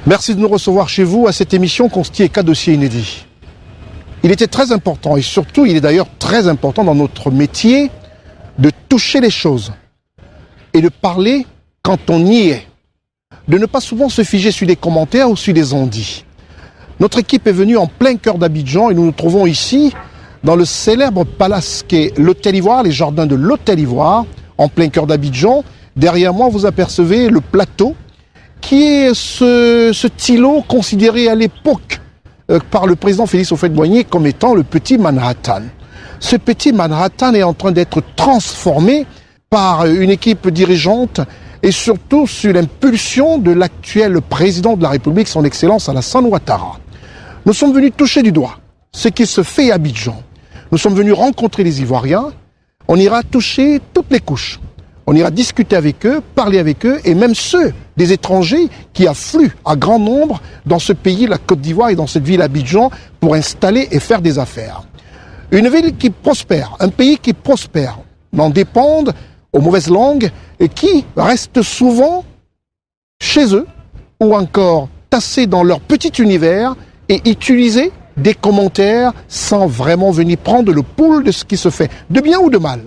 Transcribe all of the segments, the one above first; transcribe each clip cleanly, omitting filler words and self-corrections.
Merci de nous recevoir chez vous à cette émission constituée cas dossier inédit. Il était très important, et surtout il est d'ailleurs très important dans notre métier, de toucher les choses et de parler quand on y est. De ne pas souvent se figer sur des commentaires ou sur des on-dit. Notre équipe est venue en plein cœur d'Abidjan et nous nous trouvons ici dans le célèbre palace qu'est l'Hôtel Ivoire, les jardins de l'Hôtel Ivoire, en plein cœur d'Abidjan. Derrière moi, vous apercevez le plateau qui est ce îlot considéré à l'époque par le président Félix Houphouët-Boigny comme étant le petit Manhattan. Ce petit Manhattan est en train d'être transformé par une équipe dirigeante et surtout sur l'impulsion de l'actuel président de la République, son Excellence Alassane Ouattara. Nous sommes venus toucher du doigt ce qui se fait à Abidjan. Nous sommes venus rencontrer les Ivoiriens. On ira toucher toutes les couches. On ira discuter avec eux, parler avec eux, et même ceux des étrangers qui affluent à grand nombre dans ce pays, la Côte d'Ivoire, et dans cette ville Abidjan, pour installer et faire des affaires. Une ville qui prospère, un pays qui prospère, n'en dépendent aux mauvaises langues, et qui restent souvent chez eux, ou encore tassés dans leur petit univers, et utiliser des commentaires sans vraiment venir prendre le pouls de ce qui se fait, de bien ou de mal.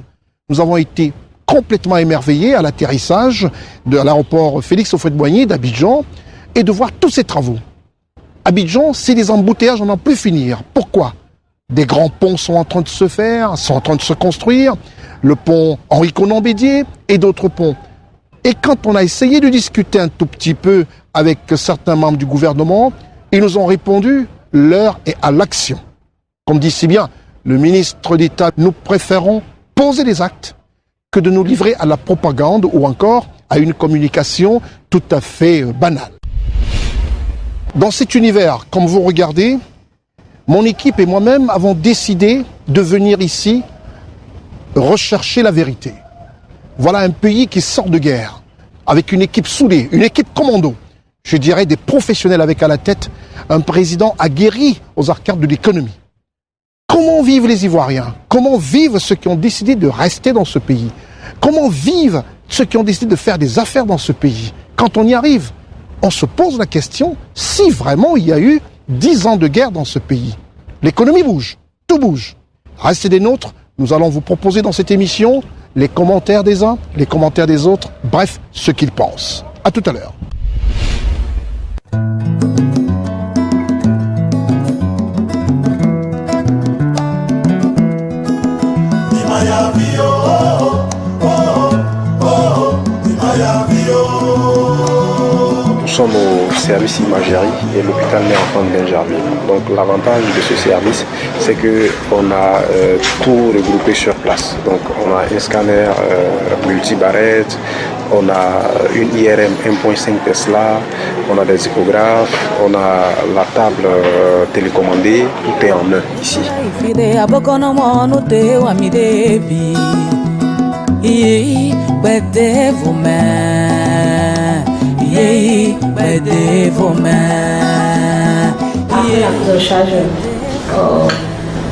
Nous avons été complètement émerveillé à l'atterrissage de l'aéroport Félix Houphouët-Boigny d'Abidjan et de voir tous ces travaux. Abidjan, c'est des embouteillages, on n'en plus finir. Pourquoi? Des grands ponts sont en train de se faire, sont en train de se construire, le pont Henri Konan Bédier et d'autres ponts. Et quand on a essayé de discuter un tout petit peu avec certains membres du gouvernement, ils nous ont répondu, l'heure est à l'action. Comme dit si bien le ministre d'État, nous préférons poser des actes que de nous livrer à la propagande ou encore à une communication tout à fait banale. Dans cet univers, comme vous regardez, mon équipe et moi-même avons décidé de venir ici rechercher la vérité. Voilà un pays qui sort de guerre, avec une équipe soudée, une équipe commando, je dirais des professionnels avec à la tête un président aguerri aux arcades de l'économie. Comment vivent les Ivoiriens? Comment vivent ceux qui ont décidé de rester dans ce pays? Comment vivent ceux qui ont décidé de faire des affaires dans ce pays? Quand on y arrive, on se pose la question si vraiment il y a eu 10 ans de guerre dans ce pays. L'économie bouge, tout bouge. Restez des nôtres, nous allons vous proposer dans cette émission les commentaires des uns, les commentaires des autres, bref, ce qu'ils pensent. À tout à l'heure. Nous sommes au service imagerie et l'hôpital Mère-Enfant de Benjarville. Donc l'avantage de ce service, c'est qu'on a tout regroupé sur place. Donc on a un scanner multibarrette, on a une IRM 1.5 Tesla, on a des échographes, on a la table télécommandée, tout est en un ici. Après la prise en charge,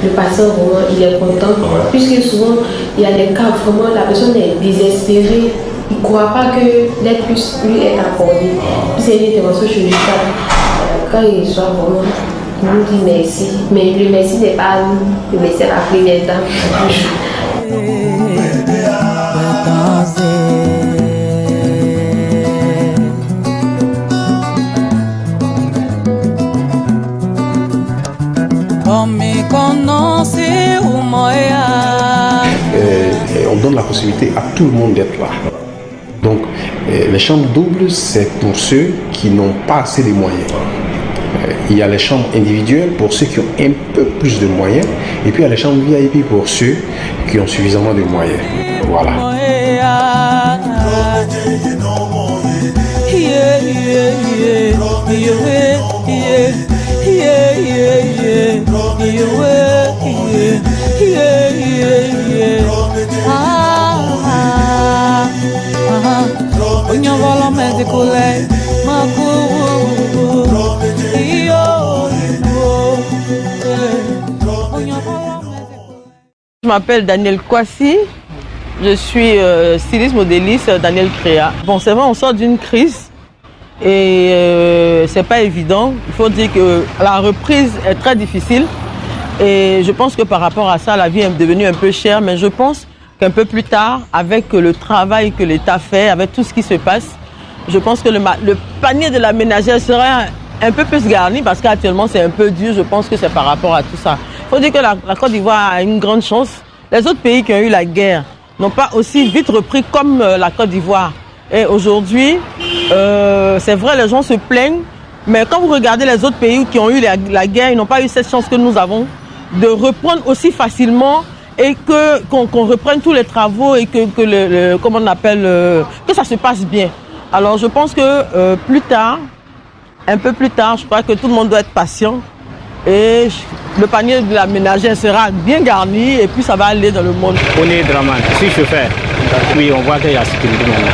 le patient vraiment il est content, puisque souvent il y a des cas vraiment la personne est désespérée, il ne croit pas que l'aide puisse lui être accordée. Puis c'est une intervention chirurgicale. Quand il reçoit vraiment, il nous dit merci, mais le merci n'est pas à nous, le merci à la première dame. On donne la possibilité à tout le monde d'être là. Donc, les chambres doubles, c'est pour ceux qui n'ont pas assez de moyens. Il y a les chambres individuelles pour ceux qui ont un peu plus de moyens. Et puis, il y a les chambres VIP pour ceux qui ont suffisamment de moyens. Voilà. Je m'appelle Daniel Kwasi, je suis styliste modéliste Daniel Créa. Bon, c'est vrai, on sort d'une crise et c'est pas évident. Il faut dire que la reprise est très difficile et je pense que par rapport à ça, la vie est devenue un peu chère, mais je pense qu'un peu plus tard, avec le travail que l'État fait, avec tout ce qui se passe, je pense que le panier de la ménagère sera un peu plus garni parce qu'actuellement c'est un peu dur, je pense que c'est par rapport à tout ça. Il faut dire que la Côte d'Ivoire a une grande chance. Les autres pays qui ont eu la guerre n'ont pas aussi vite repris comme la Côte d'Ivoire. Et aujourd'hui, c'est vrai, les gens se plaignent, mais quand vous regardez les autres pays qui ont eu la guerre, ils n'ont pas eu cette chance que nous avons de reprendre aussi facilement et qu'on reprenne tous les travaux et comment on appelle, que ça se passe bien. Alors je pense que plus tard, un peu plus tard, je crois que tout le monde doit être patient et le panier de la ménagère sera bien garni et puis ça va aller dans le monde. On est Draman, je suis chauffeur. Oui, on voit qu'il y a la sécurité maintenant.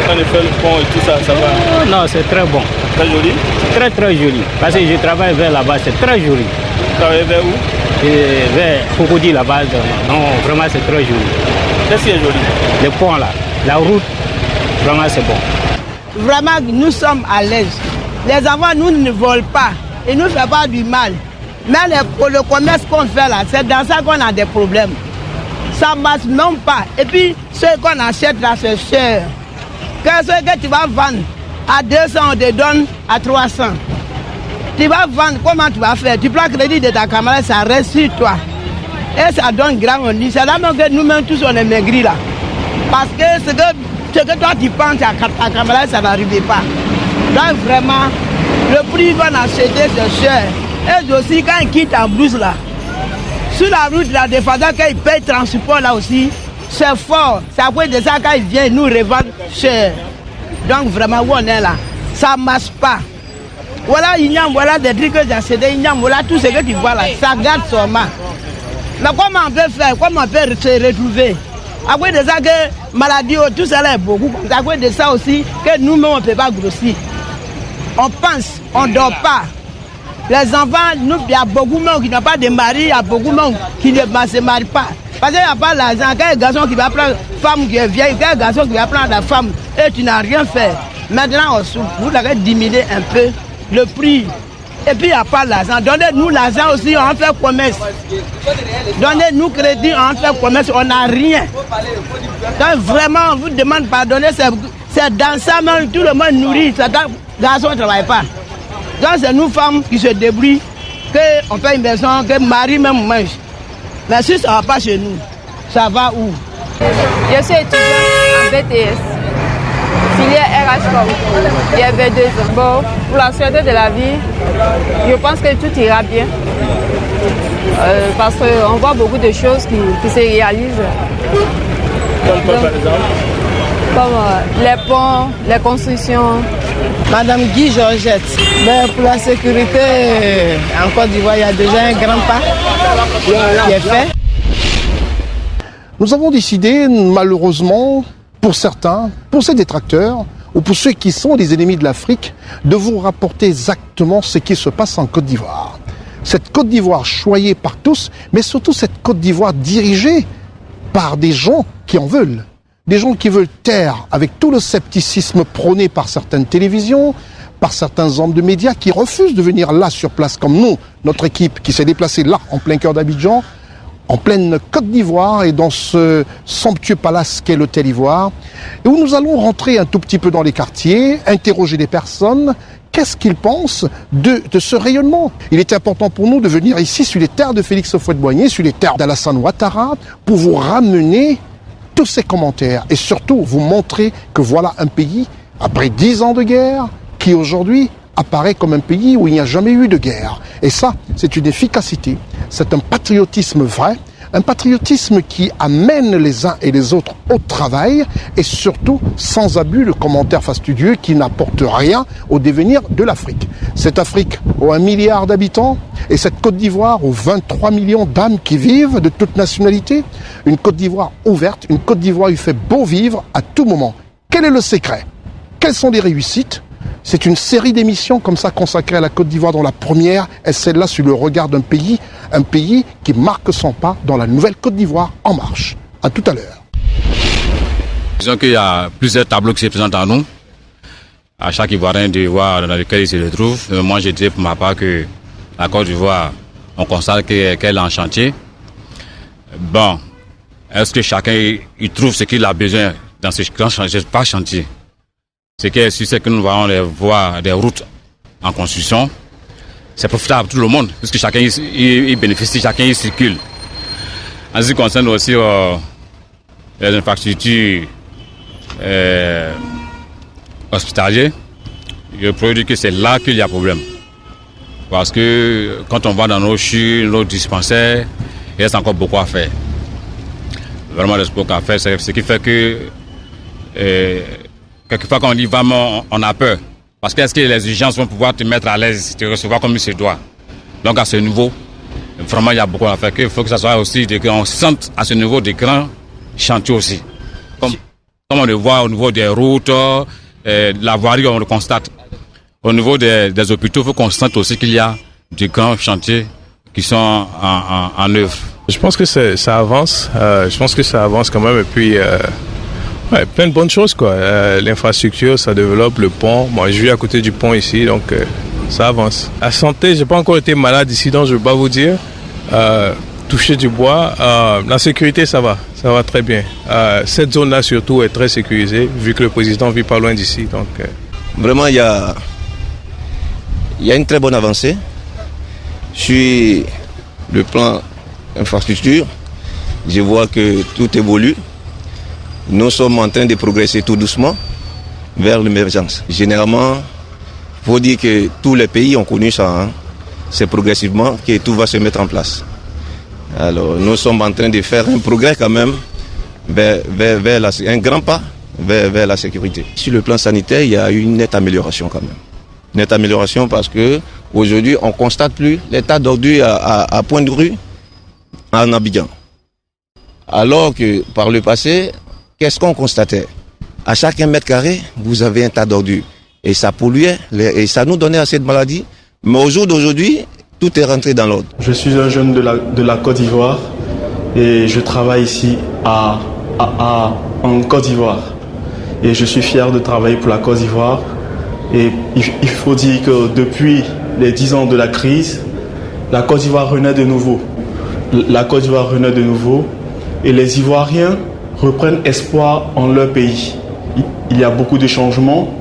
Quand on fait le pont et tout ça, ça va? Non, c'est très bon. Très joli? Très très joli. Parce que je travaille vers là-bas, c'est très joli. Vous travaillez vers où? Vers Cocody là-bas. Non, vraiment c'est très joli. Qu'est-ce qui est joli? Le pont là, la route, vraiment c'est bon. Vraiment, nous sommes à l'aise. Les enfants, nous ne volent pas. Ils ne nous font pas du mal. Mais le commerce qu'on fait là, c'est dans ça qu'on a des problèmes. Ça ne marche même pas. Et puis, ce qu'on achète là, c'est cher. Ce que tu vas vendre à 200, on te donne à 300. Tu vas vendre, comment tu vas faire? Tu prends le crédit de ta camarade, ça reste sur toi. Et ça donne grand, on dit. C'est là même que nous-mêmes tous, on est maigris là. Parce que ce que toi tu penses à ta camarade, ça n'arrive pas. Donc vraiment, le prix qu'on a acheté, c'est cher. Et aussi, quand ils quittent en blouse là, sur la route là, des fois, quand ils payent le transport là aussi, c'est fort. C'est après de ça, quand ils viennent, nous revendent cher. Donc vraiment, où on est là, ça ne marche pas. Voilà, voilà des trucs que j'ai achetés, voilà tout ce que tu vois là, ça garde son main. Mais comment on peut faire, comment on peut se retrouver? Après de ça, que maladie, tout ça là est beaucoup. Après de ça aussi, que nous-mêmes, on ne peut pas grossir. On pense, on ne dort pas. Les enfants, il y a beaucoup de monde qui n'ont pas de mari, il y a beaucoup de monde qui ne se marient pas. Parce qu'il n'y a pas l'argent. Quel garçon qui va prendre femme qui est vieille, quel garçon qui va prendre la femme et tu n'as rien fait. Maintenant, vous avez diminué un peu le prix. Et puis, il n'y a pas l'argent. Donnez-nous l'argent aussi, on fait commerce. Donnez-nous crédit, on fait commerce, on n'a rien. Donc, vraiment, on vous demande pardonner, c'est dans ça même, tout le monde nourrit. Les garçons ne travaillent pas. Donc, c'est nous femmes qui se débrouillent, qu'on fait une maison, que mari même mange. Mais si ça ne va pas chez nous, ça va où? Je suis étudiante en BTS, filière RH. J'avais 2 ans. Bon, pour la sûreté de la vie, je pense que tout ira bien. Parce qu'on voit beaucoup de choses qui se réalisent. Comme quoi, par exemple? Comme les ponts, les constructions. Madame Guy Georgette, mais pour la sécurité, en Côte d'Ivoire, il y a déjà un grand pas qui est fait. Nous avons décidé, malheureusement, pour certains, pour ces détracteurs, ou pour ceux qui sont les ennemis de l'Afrique, de vous rapporter exactement ce qui se passe en Côte d'Ivoire. Cette Côte d'Ivoire choyée par tous, mais surtout cette Côte d'Ivoire dirigée par des gens qui en veulent. Des gens qui veulent taire avec tout le scepticisme prôné par certaines télévisions, par certains hommes de médias qui refusent de venir là sur place comme nous, notre équipe qui s'est déplacée là en plein cœur d'Abidjan, en pleine Côte d'Ivoire et dans ce somptueux palace qu'est l'Hôtel Ivoire, et où nous allons rentrer un tout petit peu dans les quartiers, interroger des personnes, qu'est-ce qu'ils pensent de ce rayonnement. Il est important pour nous de venir ici sur les terres de Félix Houphouët-Boigny, sur les terres d'Alassane Ouattara, pour vous ramener tous ces commentaires et surtout vous montrer que voilà un pays, après 10 ans de guerre, qui aujourd'hui apparaît comme un pays où il n'y a jamais eu de guerre. Et ça, c'est une efficacité, c'est un patriotisme vrai, un patriotisme qui amène les uns et les autres au travail et surtout sans abus de commentaires fastidieux qui n'apportent rien au devenir de l'Afrique. Cette Afrique aux 1 milliard d'habitants et cette Côte d'Ivoire aux 23 millions d'âmes qui vivent de toute nationalité, une Côte d'Ivoire ouverte, une Côte d'Ivoire où il fait beau vivre à tout moment. Quel est le secret? quelles sont les réussites? C'est une série d'émissions comme ça consacrées à la Côte d'Ivoire, dont la première est celle-là sur le regard d'un pays qui marque son pas dans la nouvelle Côte d'Ivoire en marche. À tout à l'heure. Disons qu'il y a plusieurs tableaux qui se présentent à nous, à chaque Ivoirien d'Ivoire dans lequel il se retrouve. Moi, je dirais pour ma part que la Côte d'Ivoire, on constate qu'elle est en chantier. Bon, est-ce que chacun il trouve ce qu'il a besoin dans ce grand chantier, pas chantier? Ce qui est sûr, c'est que nous voyons des voies, des routes en construction. C'est profitable pour tout le monde, puisque chacun il bénéficie, chacun il circule. En ce qui concerne aussi les infrastructures hospitalières, je pourrais dire que c'est là qu'il y a problème. Parce que quand on va dans nos CHU, nos dispensaires, il reste encore beaucoup à faire. Vraiment, il reste beaucoup à faire. C'est ce qui fait que quelquefois quand on dit vraiment, on a peur. Parce que est-ce que les urgences vont pouvoir te mettre à l'aise, te recevoir comme il se doit? Donc à ce niveau, vraiment il y a beaucoup à faire. Il faut que ça soit aussi, qu'on se sente à ce niveau des grands chantiers aussi. Comme on le voit au niveau des routes, la voirie, on le constate. Au niveau des hôpitaux, il faut qu'on sente aussi qu'il y a des grands chantiers qui sont en œuvre. Je pense que ça avance. Je pense que ça avance quand même. Et puis, plein de bonnes choses, quoi. L'infrastructure, ça développe, le pont. Moi, je vis à côté du pont ici, donc ça avance. La santé, j'ai pas encore été malade ici, donc je ne vais pas vous dire. Toucher du bois. La sécurité, ça va très bien. Cette zone-là, surtout, est très sécurisée, vu que le président vit pas loin d'ici. Donc, vraiment, il y a une très bonne avancée sur le plan infrastructure. Je vois que tout évolue. Nous sommes en train de progresser tout doucement vers l'émergence. Généralement, il faut dire que tous les pays ont connu ça. Hein. C'est progressivement que tout va se mettre en place. Alors, nous sommes en train de faire un progrès quand même vers un grand pas vers la sécurité. Sur le plan sanitaire, il y a eu une nette amélioration quand même. Nette amélioration parce qu'aujourd'hui, on ne constate plus l'état d'ordure à point de rue en Abidjan. Alors que par le passé, qu'est-ce qu'on constatait? À chaque 1 mètre carré, vous avez un tas d'ordures. Et ça polluait, et ça nous donnait assez de maladies. Mais au jour d'aujourd'hui, tout est rentré dans l'ordre. Je suis un jeune de la Côte d'Ivoire et je travaille ici en Côte d'Ivoire. Et je suis fier de travailler pour la Côte d'Ivoire. Et il faut dire que depuis les 10 ans de la crise, la Côte d'Ivoire renaît de nouveau. La Côte d'Ivoire renaît de nouveau et les Ivoiriens reprennent espoir en leur pays. Il y a beaucoup de changements.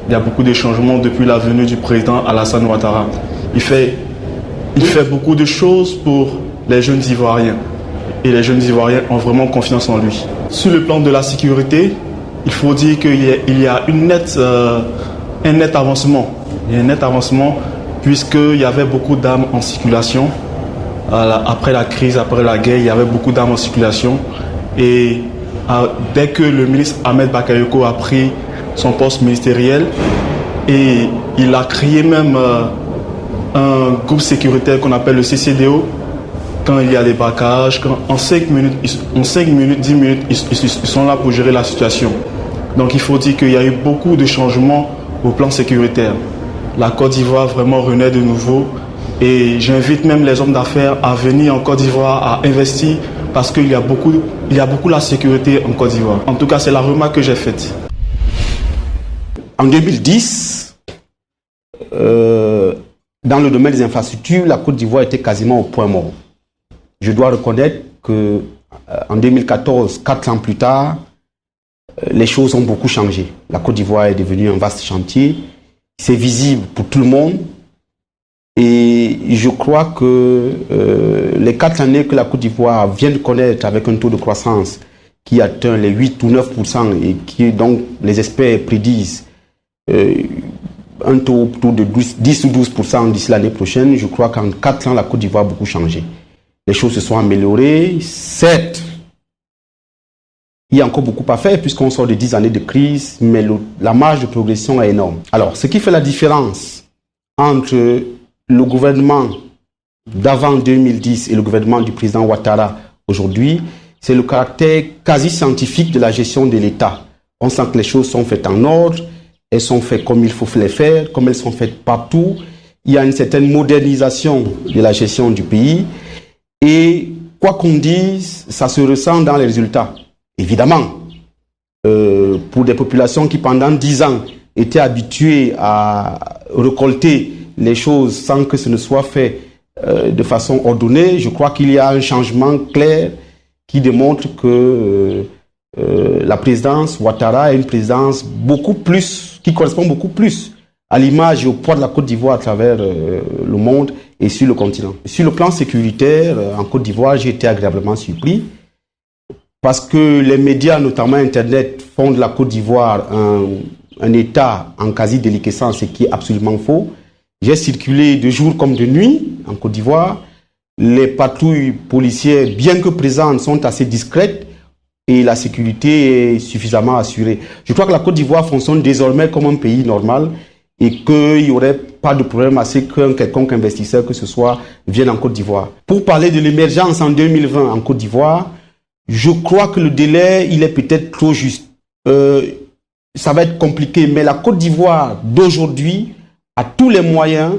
Il y a beaucoup de changements depuis la venue du président Alassane Ouattara. Il fait beaucoup de choses pour les jeunes Ivoiriens. Et les jeunes Ivoiriens ont vraiment confiance en lui. Sur le plan de la sécurité, il faut dire qu'il y a un net avancement. Il y a un net avancement puisqu'il y avait beaucoup d'armes en circulation. Après la crise, après la guerre, il y avait beaucoup d'armes en circulation. Et dès que le ministre Ahmed Bakayoko a pris son poste ministériel, et il a créé même un groupe sécuritaire qu'on appelle le CCDO. Quand il y a des braquages, en 5 minutes, 10 minutes, ils sont là pour gérer la situation. Donc il faut dire qu'il y a eu beaucoup de changements au plan sécuritaire. La Côte d'Ivoire vraiment renaît de nouveau. Et j'invite même les hommes d'affaires à venir en Côte d'Ivoire, à investir, parce qu'il y a beaucoup la sécurité en Côte d'Ivoire. En tout cas, c'est la remarque que j'ai faite. En 2010, dans le domaine des infrastructures, la Côte d'Ivoire était quasiment au point mort. Je dois reconnaître qu'en 2014, 4 ans plus tard, les choses ont beaucoup changé. La Côte d'Ivoire est devenue un vaste chantier. C'est visible pour tout le monde. Et je crois que les 4 années que la Côte d'Ivoire vient de connaître avec un taux de croissance qui atteint les 8 ou 9% et qui donc les experts prédisent un taux de 10 ou 12% d'ici l'année prochaine, je crois qu'en 4 ans, la Côte d'Ivoire a beaucoup changé. Les choses se sont améliorées. Certes, il y a encore beaucoup à faire puisqu'on sort de 10 années de crise, mais la marge de progression est énorme. Alors, ce qui fait la différence entre le gouvernement d'avant 2010 et le gouvernement du président Ouattara aujourd'hui, c'est le caractère quasi scientifique de la gestion de l'État. On sent que les choses sont faites en ordre elles sont faites comme il faut les faire, comme elles sont faites partout. Il y a une certaine modernisation de la gestion du pays. Et quoi qu'on dise, ça se ressent dans les résultats. Évidemment, pour des populations qui pendant 10 ans étaient habituées à récolter les choses sans que ce ne soit fait de façon ordonnée, je crois qu'il y a un changement clair qui démontre que la présidence Ouattara est une présidence beaucoup plus, qui correspond beaucoup plus à l'image et au poids de la Côte d'Ivoire à travers le monde et sur le continent. Sur le plan sécuritaire, en Côte d'Ivoire, j'ai été agréablement surpris parce que les médias, notamment Internet, font de la Côte d'Ivoire un État en quasi-déliquescence, ce qui est absolument faux. J'ai circulé de jour comme de nuit en Côte d'Ivoire. Les patrouilles policières, bien que présentes, sont assez discrètes et la sécurité est suffisamment assurée. Je crois que la Côte d'Ivoire fonctionne désormais comme un pays normal et qu'il n'y aurait pas de problème à ce qu'un quelconque investisseur que ce soit vienne en Côte d'Ivoire. Pour parler de l'émergence en 2020 en Côte d'Ivoire, je crois que le délai, il est peut-être trop juste. Ça va être compliqué, mais la Côte d'Ivoire d'aujourd'hui a tous les moyens,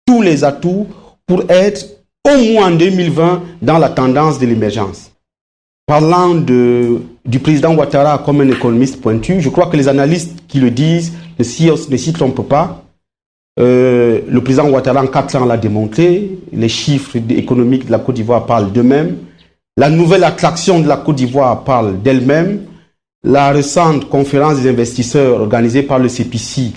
tous les atouts pour être au moins en 2020 dans la tendance de l'émergence. Parlant du président Ouattara comme un économiste pointu, je crois que les analystes qui le disent ne s'y trompent pas. Le président Ouattara en 4 ans l'a démontré, les chiffres économiques de la Côte d'Ivoire parlent d'eux-mêmes, la nouvelle attraction de la Côte d'Ivoire parle d'elle-même, la récente conférence des investisseurs organisée par le CPC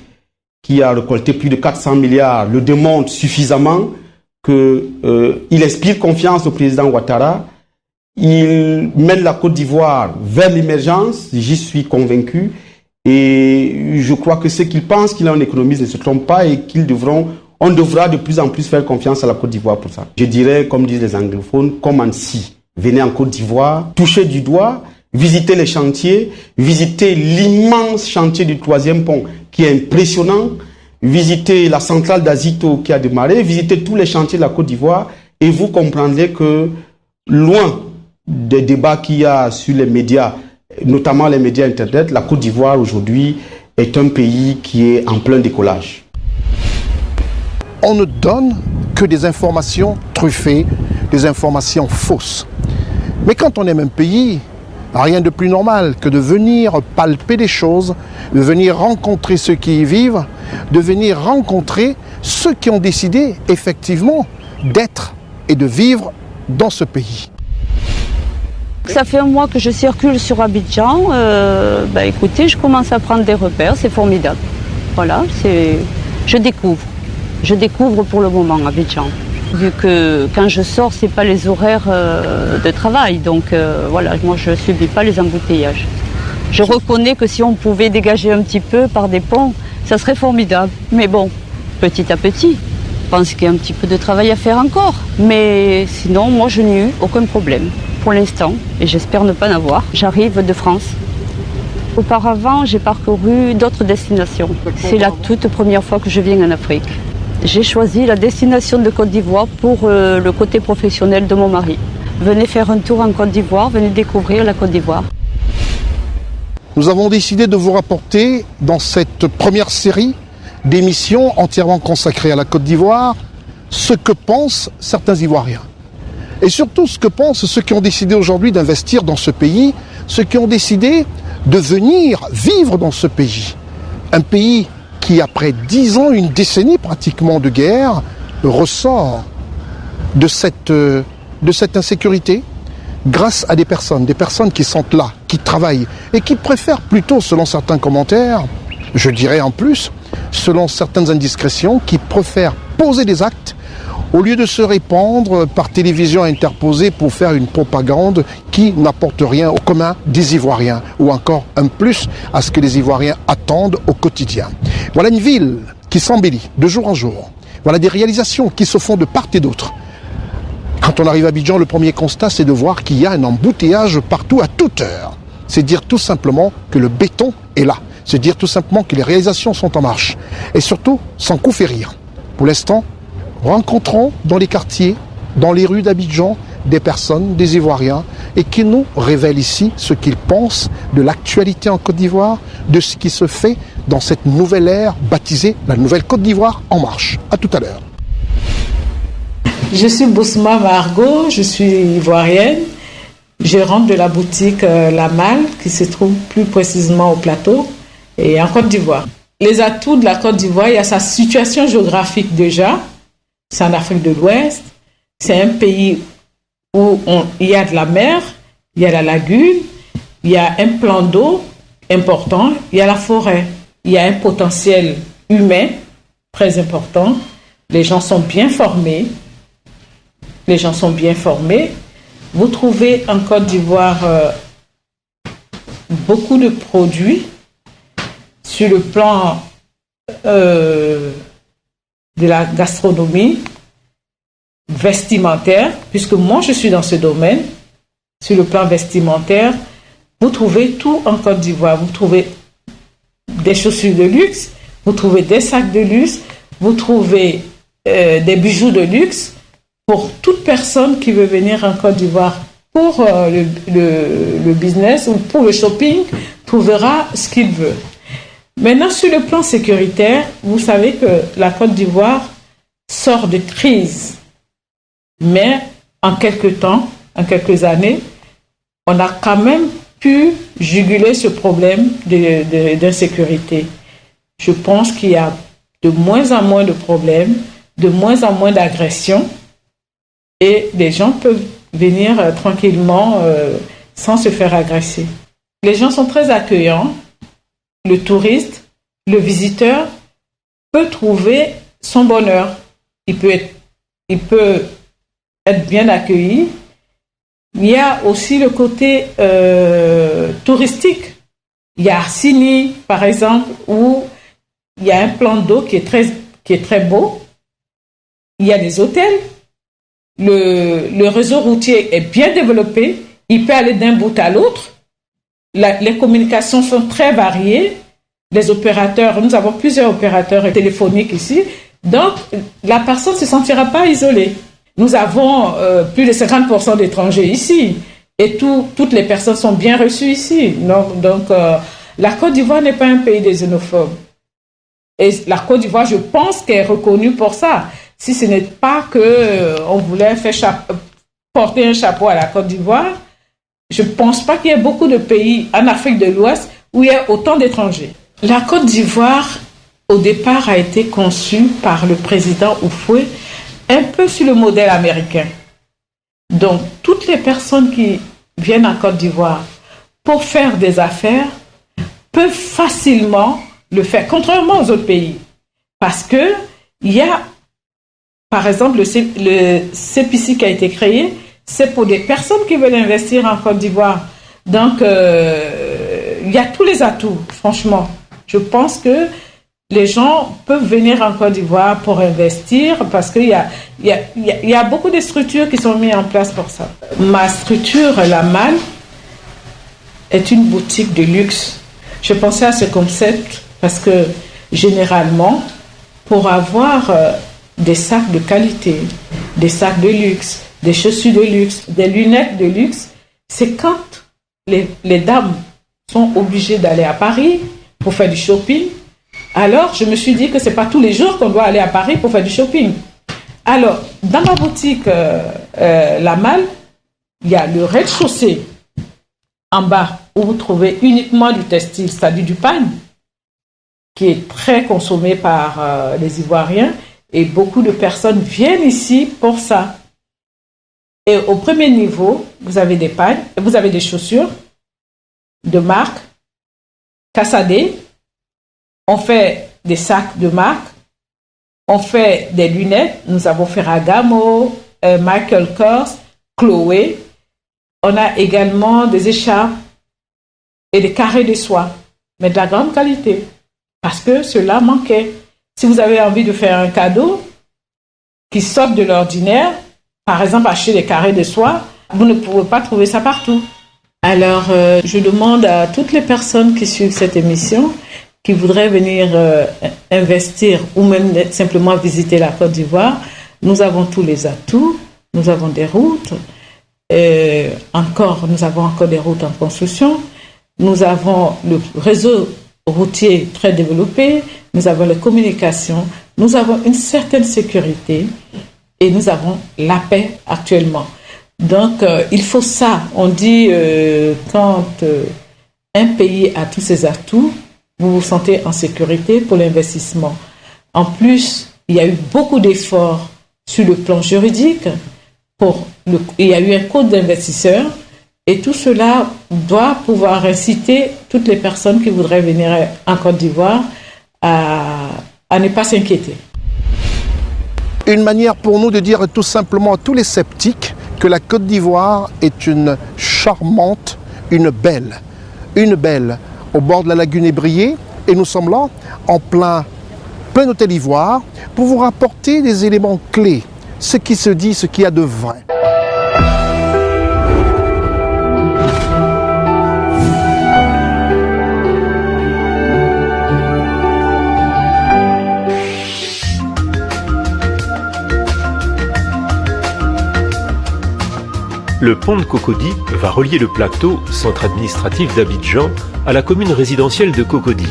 qui a récolté plus de 400 milliards le démontre suffisamment qu'il inspire confiance au président Ouattara. Il mène la Côte d'Ivoire vers l'émergence, j'y suis convaincu. Et je crois que ceux qui pensent qu'il est un économiste ne se trompent pas et on devra de plus en plus faire confiance à la Côte d'Ivoire pour ça. Je dirais, comme disent les anglophones, come and see. Venez en Côte d'Ivoire, touchez du doigt, visitez les chantiers, visitez l'immense chantier du 3e pont qui est impressionnant, visitez la centrale d'Azito qui a démarré, visitez tous les chantiers de la Côte d'Ivoire et vous comprendrez que loin des débats qu'il y a sur les médias, notamment les médias Internet, la Côte d'Ivoire aujourd'hui est un pays qui est en plein décollage. On ne donne que des informations truffées, des informations fausses. Mais quand on aime un pays, rien de plus normal que de venir palper des choses, de venir rencontrer ceux qui y vivent, de venir rencontrer ceux qui ont décidé effectivement d'être et de vivre dans ce pays. Ça fait un mois que je circule sur Abidjan. Écoutez, je commence à prendre des repères, c'est formidable. Voilà, je découvre. Je découvre pour le moment Abidjan. Vu que quand je sors, c'est pas les horaires de travail. Donc voilà, moi je ne subis pas les embouteillages. Je reconnais que si on pouvait dégager un petit peu par des ponts, ça serait formidable. Mais bon, petit à petit, je pense qu'il y a un petit peu de travail à faire encore. Mais sinon, moi je n'ai eu aucun problème pour l'instant et j'espère ne pas en avoir. J'arrive de France. Auparavant, j'ai parcouru d'autres destinations. C'est la toute première fois que je viens en Afrique. J'ai choisi la destination de Côte d'Ivoire pour le côté professionnel de mon mari. Venez faire un tour en Côte d'Ivoire, venez découvrir la Côte d'Ivoire. Nous avons décidé de vous rapporter dans cette première série d'émissions entièrement consacrées à la Côte d'Ivoire ce que pensent certains Ivoiriens. Et surtout ce que pensent ceux qui ont décidé aujourd'hui d'investir dans ce pays, ceux qui ont décidé de venir vivre dans ce pays. Un pays qui, après 10 ans, une décennie pratiquement de guerre, ressort de cette insécurité grâce à des personnes qui sont là, qui travaillent et qui préfèrent plutôt, selon certains commentaires, je dirais en plus, selon certaines indiscrétions, qui préfèrent poser des actes au lieu de se répandre par télévision interposée pour faire une propagande qui n'apporte rien au commun des Ivoiriens, ou encore un plus à ce que les Ivoiriens attendent au quotidien. Voilà une ville qui s'embellit de jour en jour. Voilà des réalisations qui se font de part et d'autre. Quand on arrive à Abidjan, le premier constat, c'est de voir qu'il y a un embouteillage partout à toute heure. C'est dire tout simplement que le béton est là. C'est dire tout simplement que les réalisations sont en marche. Et surtout, sans coup férir. Pour l'instant, rencontrons dans les quartiers, dans les rues d'Abidjan, des personnes, des Ivoiriens, et qui nous révèlent ici ce qu'ils pensent de l'actualité en Côte d'Ivoire, de ce qui se fait dans cette nouvelle ère baptisée la Nouvelle Côte d'Ivoire en marche. À tout à l'heure. Je suis Bousma Margot, je suis ivoirienne. Je rentre de la boutique La Malle, qui se trouve plus précisément au plateau et en Côte d'Ivoire. Les atouts de la Côte d'Ivoire, il y a sa situation géographique déjà. C'est en Afrique de l'Ouest. C'est un pays où il y a de la mer, il y a la lagune, il y a un plan d'eau important, il y a la forêt. Il y a un potentiel humain très important. Les gens sont bien formés. Vous trouvez en Côte d'Ivoire beaucoup de produits sur le plan de la gastronomie, vestimentaire, puisque moi je suis dans ce domaine. Sur le plan vestimentaire, vous trouvez tout en Côte d'Ivoire. Vous trouvez des chaussures de luxe, vous trouvez des sacs de luxe, vous trouvez des bijoux de luxe. Pour toute personne qui veut venir en Côte d'Ivoire pour le business ou pour le shopping, trouvera ce qu'il veut. Maintenant, sur le plan sécuritaire, vous savez que la Côte d'Ivoire sort de crise. Mais en quelques années, on a quand même pu juguler ce problème d'insécurité. Je pense qu'il y a de moins en moins de problèmes, de moins en moins d'agressions. Et les gens peuvent venir tranquillement sans se faire agresser. Les gens sont très accueillants. Le touriste, le visiteur peut trouver son bonheur. Il peut être bien accueilli. Il y a aussi le côté touristique. Il y a Arsini, par exemple, où il y a un plan d'eau qui est très beau. Il y a des hôtels. Le réseau routier est bien développé, il peut aller d'un bout à l'autre. Les communications sont très variées. Les opérateurs, nous avons plusieurs opérateurs téléphoniques ici, donc la personne ne se sentira pas isolée. Nous avons plus de 50% d'étrangers ici et toutes les personnes sont bien reçues ici. Donc la Côte d'Ivoire n'est pas un pays des xénophobes. Et la Côte d'Ivoire, je pense qu'elle est reconnue pour ça. Si ce n'est pas qu'on voulait porter un chapeau à la Côte d'Ivoire, je ne pense pas qu'il y ait beaucoup de pays en Afrique de l'Ouest où il y a autant d'étrangers. La Côte d'Ivoire, au départ, a été conçue par le président Houphouët un peu sur le modèle américain. Donc, toutes les personnes qui viennent en Côte d'Ivoire pour faire des affaires peuvent facilement le faire, contrairement aux autres pays. Parce que il y a, par exemple, le CPC qui a été créé, c'est pour des personnes qui veulent investir en Côte d'Ivoire. Donc, il y a tous les atouts, franchement. Je pense que les gens peuvent venir en Côte d'Ivoire pour investir parce qu'il y a beaucoup de structures qui sont mises en place pour ça. Ma structure, La Malle, est une boutique de luxe. Je pensais à ce concept parce que, généralement, pour avoir des sacs de qualité, des sacs de luxe, des chaussures de luxe, des lunettes de luxe, c'est quand les dames sont obligées d'aller à Paris pour faire du shopping. Alors, je me suis dit que ce n'est pas tous les jours qu'on doit aller à Paris pour faire du shopping. Alors, dans ma boutique La Malle, il y a le rez-de-chaussée en bas où vous trouvez uniquement du textile, c'est-à-dire du pagne, qui est très consommé par les Ivoiriens et beaucoup de personnes viennent ici pour ça. Et au premier niveau, vous avez des pagnes, vous avez des chaussures de marque, Cassadé, on fait des sacs de marque, on fait des lunettes, nous avons Ferragamo, Michael Kors, Chloé, on a également des écharpes et des carrés de soie, mais de la grande qualité, parce que cela manquait. Si vous avez envie de faire un cadeau qui sort de l'ordinaire, par exemple acheter des carrés de soie, vous ne pouvez pas trouver ça partout. Alors, je demande à toutes les personnes qui suivent cette émission, qui voudraient venir investir ou même simplement visiter la Côte d'Ivoire, nous avons tous les atouts, nous avons des routes, nous avons encore des routes en construction, nous avons le réseau routier très développé, nous avons les communications, nous avons une certaine sécurité et nous avons la paix actuellement. Donc, il faut ça. On dit quand un pays a tous ses atouts, vous vous sentez en sécurité pour l'investissement. En plus, il y a eu beaucoup d'efforts sur le plan juridique. Il y a eu un code d'investisseurs et tout cela doit pouvoir inciter toutes les personnes qui voudraient venir en Côte d'Ivoire à ne pas s'inquiéter. Une manière pour nous de dire tout simplement à tous les sceptiques que la Côte d'Ivoire est une charmante, une belle au bord de la lagune Ébriée, et nous sommes là en plein Hôtel Ivoire pour vous rapporter des éléments clés, ce qui se dit, ce qu'il y a de vrai. Le pont de Cocody va relier le plateau, centre administratif d'Abidjan, à la commune résidentielle de Cocody.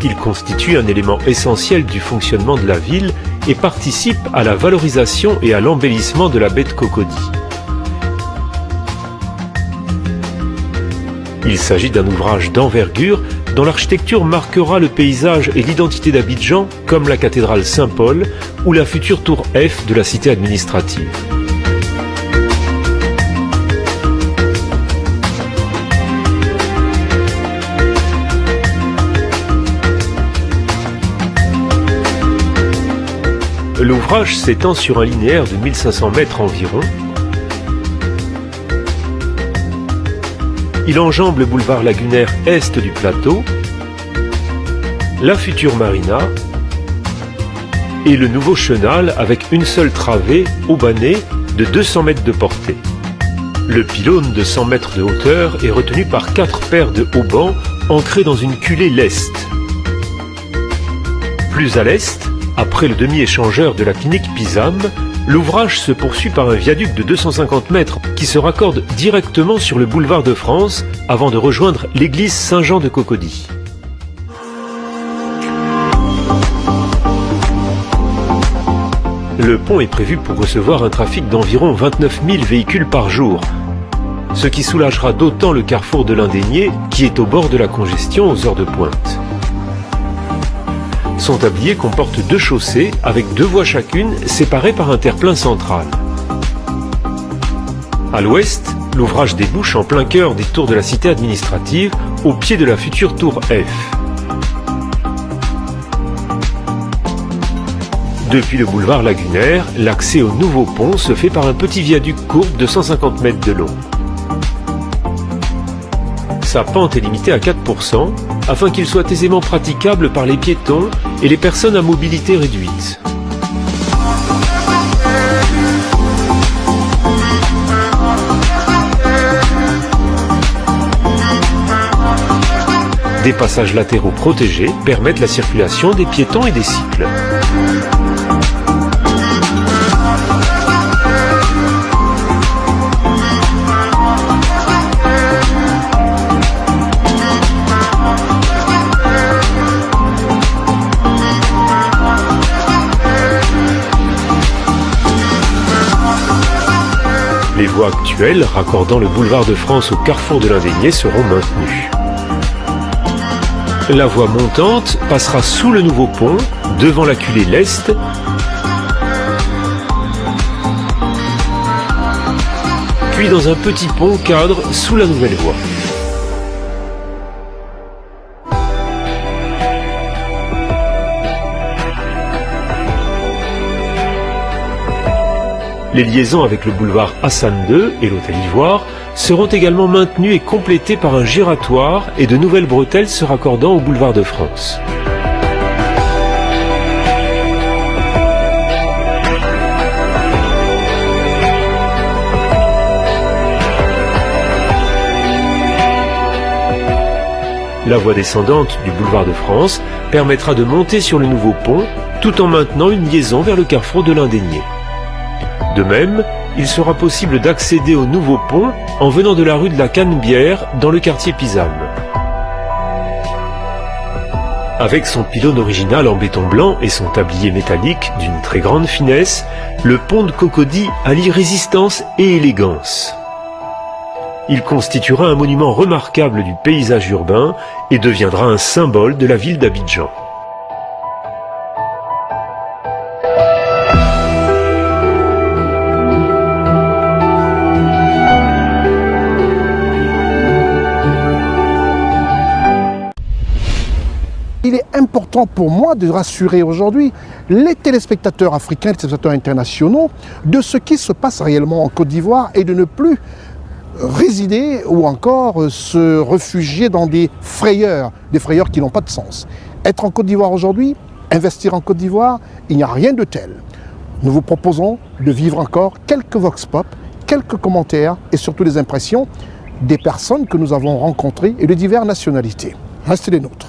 Il constitue un élément essentiel du fonctionnement de la ville et participe à la valorisation et à l'embellissement de la baie de Cocody. Il s'agit d'un ouvrage d'envergure dont l'architecture marquera le paysage et l'identité d'Abidjan, comme la cathédrale Saint-Paul ou la future tour F de la cité administrative. L'ouvrage s'étend sur un linéaire de 1500 mètres environ. Il enjambe le boulevard lagunaire est du plateau, la future marina et le nouveau chenal avec une seule travée haubanée de 200 mètres de portée. Le pylône de 100 mètres de hauteur est retenu par 4 paires de haubans ancrés dans une culée leste. Plus à l'est, après le demi-échangeur de la clinique Pisam, l'ouvrage se poursuit par un viaduc de 250 mètres qui se raccorde directement sur le boulevard de France avant de rejoindre l'église Saint-Jean de Cocody. Le pont est prévu pour recevoir un trafic d'environ 29 000 véhicules par jour, ce qui soulagera d'autant le carrefour de l'Indénié qui est au bord de la congestion aux heures de pointe. Son tablier comporte 2 chaussées avec 2 voies chacune séparées par un terre-plein central. À l'ouest, l'ouvrage débouche en plein cœur des tours de la cité administrative au pied de la future tour F. Depuis le boulevard lagunaire, l'accès au nouveau pont se fait par un petit viaduc courbe de 150 mètres de long. Sa pente est limitée à 4% afin qu'il soit aisément praticable par les piétons et les personnes à mobilité réduite. Des passages latéraux protégés permettent la circulation des piétons et des cycles. Les voies actuelles raccordant le boulevard de France au carrefour de l'Indénié seront maintenues. La voie montante passera sous le nouveau pont, devant la culée l'Est, puis dans un petit pont cadre sous la nouvelle voie. Les liaisons avec le boulevard Hassan II et l'Hôtel Ivoire seront également maintenues et complétées par un giratoire et de nouvelles bretelles se raccordant au boulevard de France. La voie descendante du boulevard de France permettra de monter sur le nouveau pont tout en maintenant une liaison vers le carrefour de l'Indénié. De même, il sera possible d'accéder au nouveau pont en venant de la rue de la Canebière dans le quartier Pisam. Avec son pylône original en béton blanc et son tablier métallique d'une très grande finesse, le pont de Cocody allie résistance et élégance. Il constituera un monument remarquable du paysage urbain et deviendra un symbole de la ville d'Abidjan. Il est important pour moi de rassurer aujourd'hui les téléspectateurs africains, les téléspectateurs internationaux de ce qui se passe réellement en Côte d'Ivoire et de ne plus résider ou encore se réfugier dans des frayeurs qui n'ont pas de sens. Être en Côte d'Ivoire aujourd'hui, investir en Côte d'Ivoire, il n'y a rien de tel. Nous vous proposons de vivre encore quelques vox pop, quelques commentaires et surtout des impressions des personnes que nous avons rencontrées et de diverses nationalités. Restez les nôtres.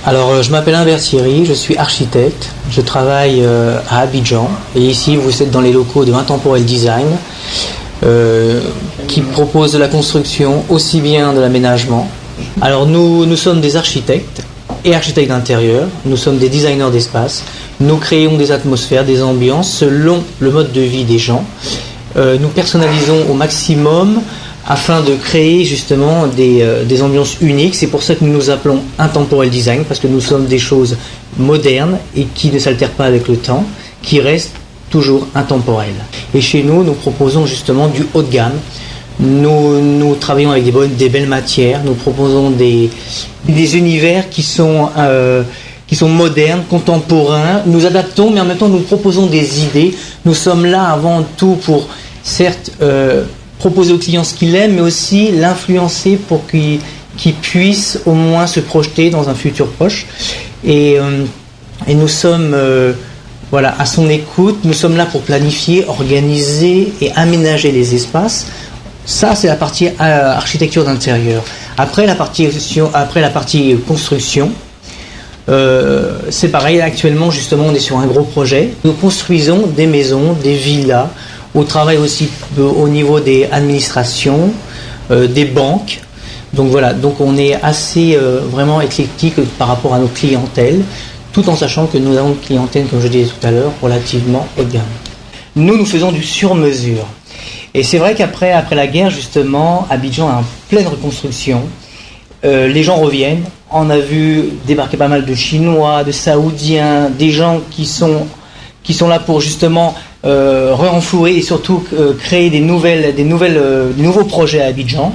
Alors, je m'appelle Humbert Thierry, je suis architecte, je travaille à Abidjan et ici vous êtes dans les locaux de Intemporel Design qui propose de la construction aussi bien de l'aménagement. Alors nous sommes des architectes et architectes d'intérieur, nous sommes des designers d'espace, nous créons des atmosphères, des ambiances selon le mode de vie des gens. Nous personnalisons au maximum afin de créer justement des ambiances uniques. C'est pour ça que nous nous appelons Intemporel Design, parce que nous sommes des choses modernes et qui ne s'altèrent pas avec le temps, qui restent toujours intemporelles. Et chez nous, nous proposons justement du haut de gamme. Nous travaillons avec des belles matières, nous proposons des univers qui sont modernes, contemporains. Nous adaptons, mais en même temps nous proposons des idées. Nous sommes là avant tout pour, certes, proposer au client ce qu'il aime, mais aussi l'influencer pour qu'il puisse au moins se projeter dans un futur proche. Et nous sommes voilà, à son écoute. Nous sommes là pour planifier, organiser et aménager les espaces. Ça, c'est la partie architecture d'intérieur. Après la partie construction, c'est pareil. Actuellement, justement, on est sur un gros projet. Nous construisons des maisons, des villas. On travaille aussi au niveau des administrations, des banques. Donc voilà, donc on est assez vraiment éclectique par rapport à nos clientèles, tout en sachant que nous avons une clientèle, comme je disais tout à l'heure, relativement haut de gamme. Nous faisons du sur-mesure. Et c'est vrai qu'après la guerre, justement, Abidjan est en pleine reconstruction. Les gens reviennent. On a vu débarquer pas mal de Chinois, de Saoudiens, des gens qui sont là pour justement renflouer et surtout créer des nouveaux projets à Abidjan.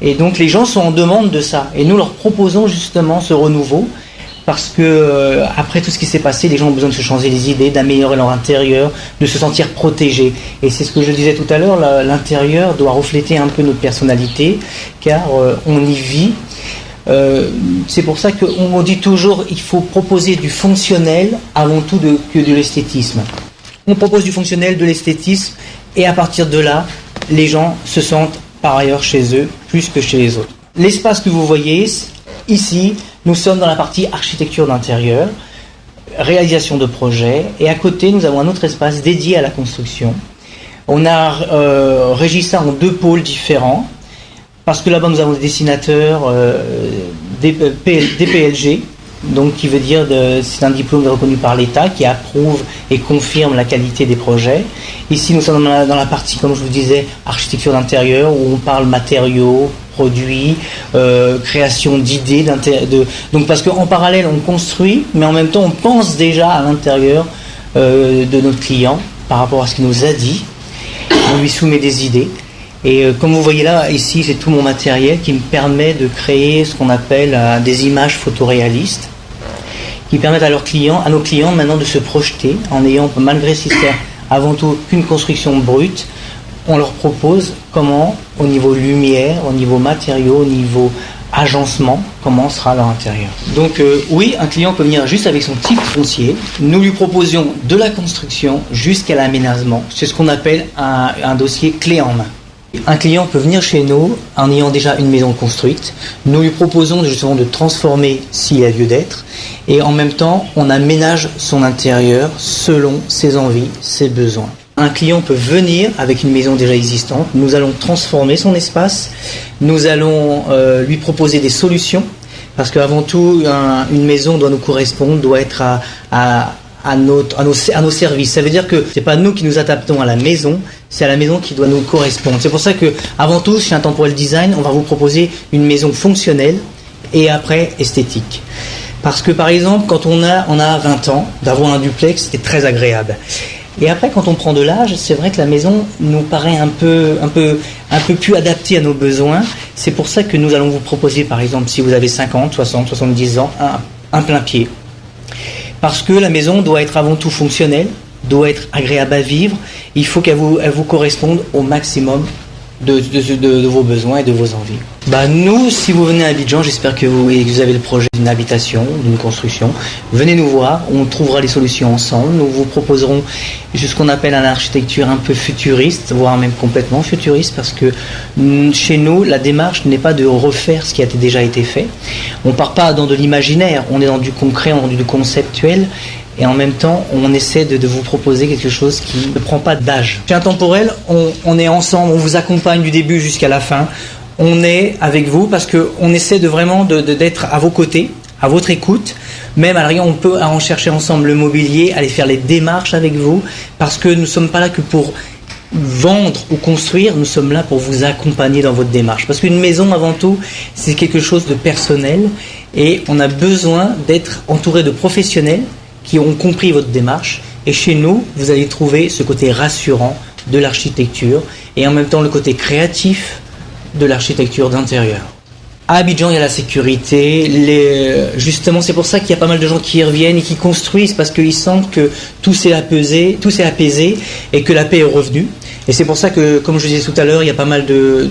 Et donc les gens sont en demande de ça. Et nous leur proposons justement ce renouveau parce que après tout ce qui s'est passé, les gens ont besoin de se changer les idées, d'améliorer leur intérieur, de se sentir protégés. Et c'est ce que je disais tout à l'heure, l'intérieur doit refléter un peu notre personnalité car on y vit. C'est pour ça qu'on dit toujours il faut proposer du fonctionnel avant tout que de l'esthétisme. On propose du fonctionnel, de l'esthétisme et à partir de là, les gens se sentent par ailleurs chez eux plus que chez les autres. L'espace que vous voyez ici, nous sommes dans la partie architecture d'intérieur, réalisation de projets et à côté nous avons un autre espace dédié à la construction. On a régi ça en deux pôles différents. Parce que là-bas, nous avons des dessinateurs DPLG, donc qui veut dire c'est un diplôme reconnu par l'État qui approuve et confirme la qualité des projets. Ici, nous sommes dans la partie, comme je vous disais, architecture d'intérieur, où on parle matériaux, produits, création d'idées. Donc parce qu'en parallèle, on construit, mais en même temps, on pense déjà à l'intérieur de notre client par rapport à ce qu'il nous a dit. On lui soumet des idées. Et comme vous voyez là, ici, j'ai tout mon matériel qui me permet de créer ce qu'on appelle des images photoréalistes qui permettent à nos clients maintenant de se projeter en ayant, malgré si c'est avant tout qu'une construction brute, on leur propose comment, au niveau lumière, au niveau matériaux, au niveau agencement, comment sera leur intérieur. Donc oui, un client peut venir juste avec son titre foncier. Nous lui proposions de la construction jusqu'à l'aménagement. C'est ce qu'on appelle un dossier clé en main. Un client peut venir chez nous en ayant déjà une maison construite. Nous lui proposons justement de transformer s'il y a lieu d'être. Et en même temps, on aménage son intérieur selon ses envies, ses besoins. Un client peut venir avec une maison déjà existante. Nous allons transformer son espace. Nous allons lui proposer des solutions Parce qu'avant tout, une maison doit nous correspondre, doit être à nos services. Ça veut dire que c'est pas nous qui nous adaptons à la maison, c'est à la maison qui doit nous correspondre. C'est pour ça que, avant tout, chez Intemporel Design, on va vous proposer une maison fonctionnelle et après esthétique. Parce que par exemple, quand on a 20 ans, d'avoir un duplex, c'est très agréable. Et après, quand on prend de l'âge, c'est vrai que la maison nous paraît un peu plus adaptée à nos besoins. C'est pour ça que nous allons vous proposer, par exemple, si vous avez 50, 60, 70 ans, un plein pied. Parce que la maison doit être avant tout fonctionnelle, doit être agréable à vivre. Il faut qu'elle vous corresponde au maximum de vos besoins et de vos envies. Nous, si vous venez à Abidjan, j'espère que vous avez le projet d'une habitation, d'une construction, venez nous voir, on trouvera les solutions ensemble. Nous vous proposerons ce qu'on appelle une architecture un peu futuriste, voire même complètement futuriste, parce que chez nous, la démarche n'est pas de refaire ce qui a déjà été fait. On ne part pas dans de l'imaginaire, on est dans du concret, dans du conceptuel. Et en même temps, on essaie de vous proposer quelque chose qui ne prend pas d'âge. Chez Intemporel, on est ensemble, on vous accompagne du début jusqu'à la fin. On est avec vous parce qu'on essaie d'être à vos côtés, à votre écoute. Même à la rigueur, on peut en chercher ensemble le mobilier, aller faire les démarches avec vous, parce que nous ne sommes pas là que pour vendre ou construire, nous sommes là pour vous accompagner dans votre démarche. Parce qu'une maison, avant tout, c'est quelque chose de personnel et on a besoin d'être entouré de professionnels qui ont compris votre démarche. Et chez nous, vous allez trouver ce côté rassurant de l'architecture et en même temps le côté créatif de l'architecture d'intérieur. À Abidjan, il y a la sécurité. Justement, c'est pour ça qu'il y a pas mal de gens qui y reviennent et qui construisent parce qu'ils sentent que tout s'est apaisé et que la paix est revenue. Et c'est pour ça que, comme je disais tout à l'heure, il y a pas mal de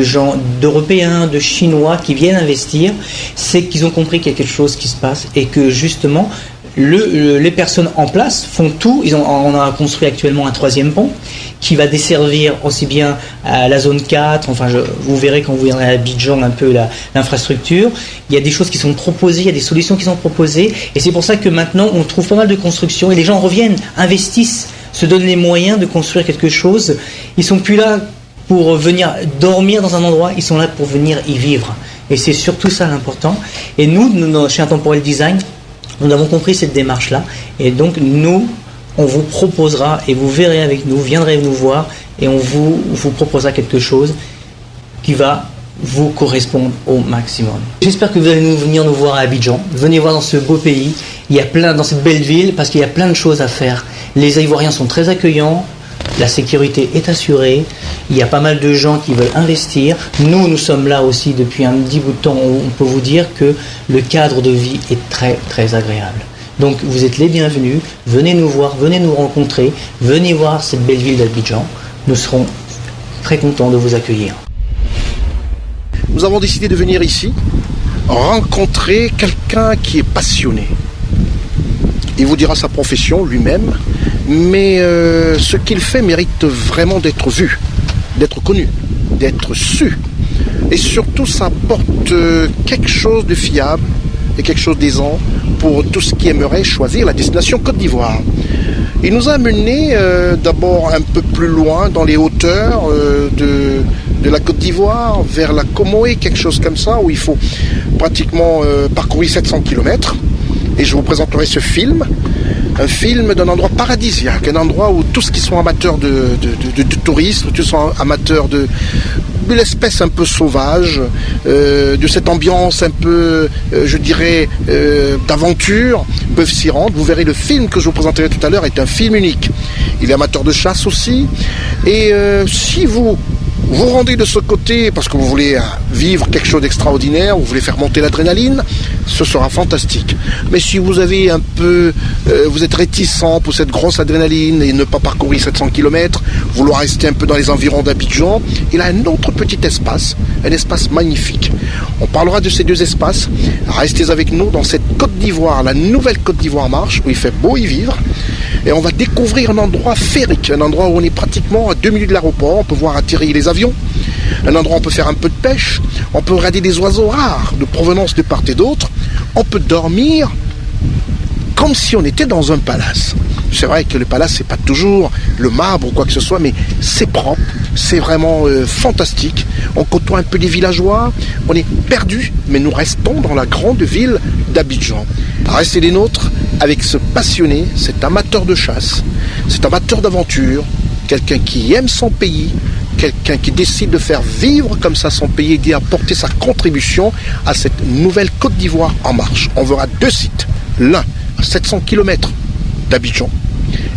gens, d'Européens, de Chinois qui viennent investir. C'est qu'ils ont compris quelque chose qui se passe et que justement, les personnes en place font tout. On a construit actuellement un 3e pont qui va desservir aussi bien à la zone 4. Enfin, vous verrez quand vous viendrez à Abidjan un peu l'infrastructure. Il y a des choses qui sont proposées, il y a des solutions qui sont proposées. Et c'est pour ça que maintenant, on trouve pas mal de constructions et les gens reviennent, investissent, se donnent les moyens de construire quelque chose. Ils sont plus là pour venir dormir dans un endroit, ils sont là pour venir y vivre. Et c'est surtout ça l'important. Et nous, chez Intemporel Design, nous avons compris cette démarche-là et donc nous, on vous proposera et vous verrez avec nous, viendrez nous voir et on vous proposera quelque chose qui va vous correspondre au maximum. J'espère que vous allez venir nous voir à Abidjan, venez voir dans ce beau pays, dans cette belle ville parce qu'il y a plein de choses à faire. Les Ivoiriens sont très accueillants, la sécurité est assurée, il y a pas mal de gens qui veulent investir. Nous sommes là aussi depuis un petit bout de temps. On peut vous dire que le cadre de vie est très très agréable. Donc vous êtes les bienvenus, venez nous voir, venez nous rencontrer, venez voir cette belle ville d'Abidjan. Nous serons très contents de vous accueillir. Nous avons décidé de venir ici rencontrer quelqu'un qui est passionné. Il vous dira sa profession lui-même, mais ce qu'il fait mérite vraiment d'être vu, d'être connu, d'être su. Et surtout, ça apporte quelque chose de fiable et quelque chose d'aisant pour tous ceux qui aimeraient choisir la destination Côte d'Ivoire. Il nous a menés d'abord un peu plus loin dans les hauteurs de la Côte d'Ivoire, vers la Comoé, quelque chose comme ça, où il faut pratiquement parcourir 700 km. Et je vous présenterai ce film, un film d'un endroit paradisiaque, un endroit où tous qui sont amateurs de tourisme, tous sont amateurs de l'espèce un peu sauvage, de cette ambiance un peu, je dirais, d'aventure, peuvent s'y rendre. Vous verrez, le film que je vous présenterai tout à l'heure est un film unique. Il est amateur de chasse aussi. Et si vous rendez de ce côté parce que vous voulez vivre quelque chose d'extraordinaire, vous voulez faire monter l'adrénaline, ce sera fantastique. Mais si vous avez vous êtes réticent pour cette grosse adrénaline et ne pas parcourir 700 km, vouloir rester un peu dans les environs d'Abidjan, il a un autre petit espace, un espace magnifique. On parlera de ces deux espaces. Restez avec nous dans cette Côte d'Ivoire, la nouvelle Côte d'Ivoire marche, où il fait beau y vivre. Et on va découvrir un endroit féerique, un endroit où on est pratiquement à 2 minutes de l'aéroport, on peut voir atterrir les avions, un endroit où on peut faire un peu de pêche, on peut regarder des oiseaux rares de provenance de part et d'autre, on peut dormir comme si on était dans un palace. C'est vrai que le palace, c'est pas toujours le marbre ou quoi que ce soit, mais c'est propre, c'est vraiment fantastique. On côtoie un peu les villageois, on est perdu, mais nous restons dans la grande ville d'Abidjan. Restez les nôtres avec ce passionné, cet amateur de chasse, cet amateur d'aventure, quelqu'un qui aime son pays, quelqu'un qui décide de faire vivre comme ça son pays et d'y apporter sa contribution à cette nouvelle Côte d'Ivoire en marche. On verra 2 sites, l'un à 700 km d'Abidjan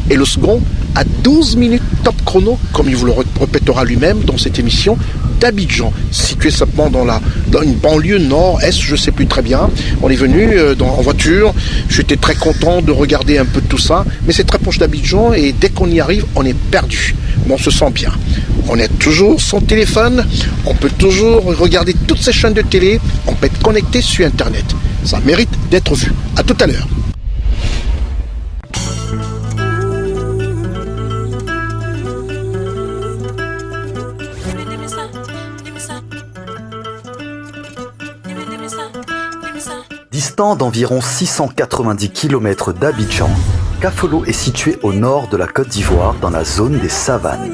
et le second à 12 minutes top chrono, comme il vous le répétera lui-même dans cette émission, d'Abidjan, situé simplement dans une banlieue nord-est, je ne sais plus très bien. On est venu en voiture, j'étais très content de regarder un peu tout ça, mais c'est très proche d'Abidjan et dès qu'on y arrive, on est perdu. Mais on se sent bien. On a toujours son téléphone, on peut toujours regarder toutes ces chaînes de télé, on peut être connecté sur Internet. Ça mérite d'être vu. À tout à l'heure. Distant d'environ 690 km d'Abidjan, Kafolo est situé au nord de la Côte d'Ivoire dans la zone des savanes.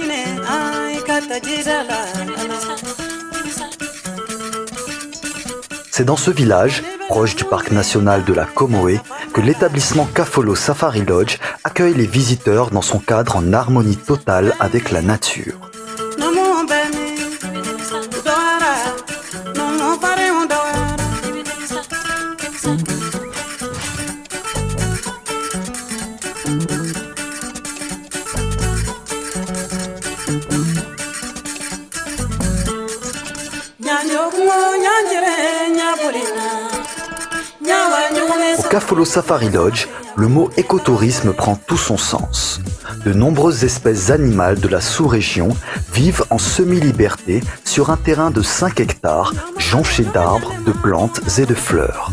C'est dans ce village, proche du parc national de la Comoé, que l'établissement Kafolo Safari Lodge accueille les visiteurs dans son cadre en harmonie totale avec la nature. Au Kafolo Safari Lodge, le mot écotourisme prend tout son sens. De nombreuses espèces animales de la sous-région vivent en semi-liberté sur un terrain de 5 hectares, jonché d'arbres, de plantes et de fleurs.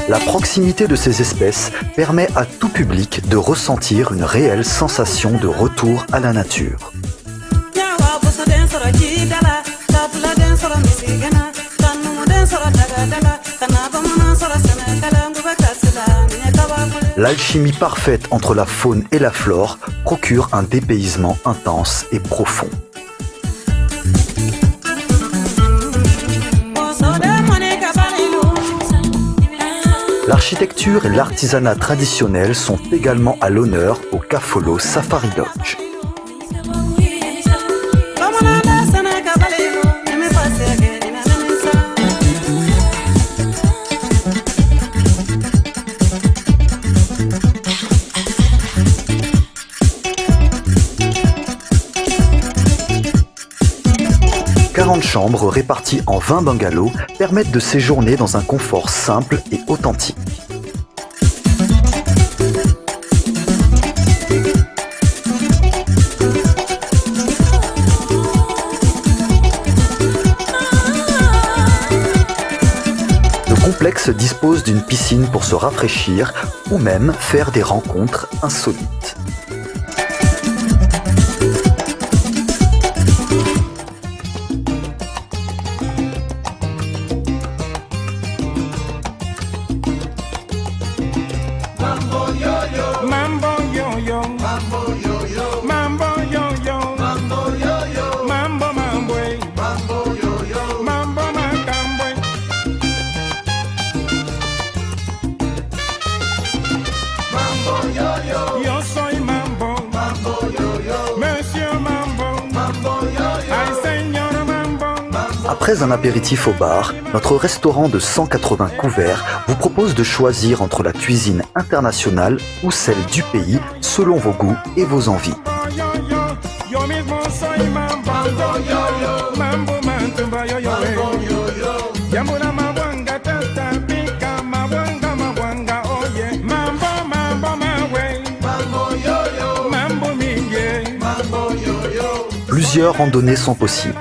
La proximité de ces espèces permet à tout public de ressentir une réelle sensation de retour à la nature. L'alchimie parfaite entre la faune et la flore procure un dépaysement intense et profond. L'architecture et l'artisanat traditionnel sont également à l'honneur au Kafolo Safari Lodge. Chambres réparties en 20 bungalows permettent de séjourner dans un confort simple et authentique. Le complexe dispose d'une piscine pour se rafraîchir ou même faire des rencontres insolites. Après un apéritif au bar, notre restaurant de 180 couverts vous propose de choisir entre la cuisine internationale ou celle du pays selon vos goûts et vos envies. Plusieurs randonnées sont possibles,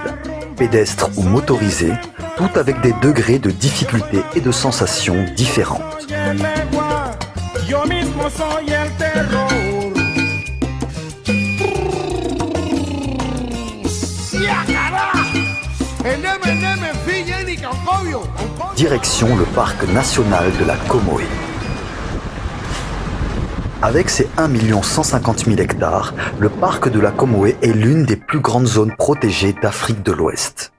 pédestres ou motorisées, toutes avec des degrés de difficulté et de sensations différentes. direction le parc national de la Comoé. Avec ses 1 150 000 hectares, le parc de la Comoé est l'une des plus grandes zones protégées d'Afrique de l'Ouest.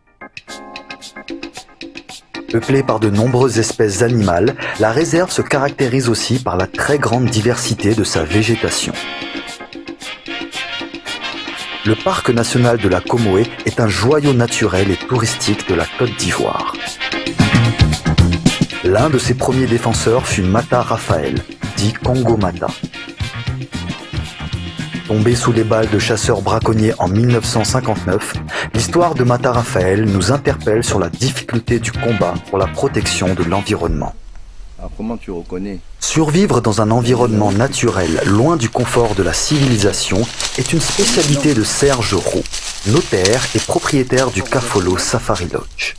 Peuplée par de nombreuses espèces animales, la réserve se caractérise aussi par la très grande diversité de sa végétation. Le parc national de la Comoé est un joyau naturel et touristique de la Côte d'Ivoire. L'un de ses premiers défenseurs fut Mata Raphaël, dit Congo Mata. Tombé sous les balles de chasseurs braconniers en 1959, l'histoire de Mata Raphaël nous interpelle sur la difficulté du combat pour la protection de l'environnement. Alors comment tu reconnais? Survivre dans un environnement naturel, loin du confort de la civilisation, est une spécialité de Serge Roux, notaire et propriétaire du Kafolo Safari Lodge.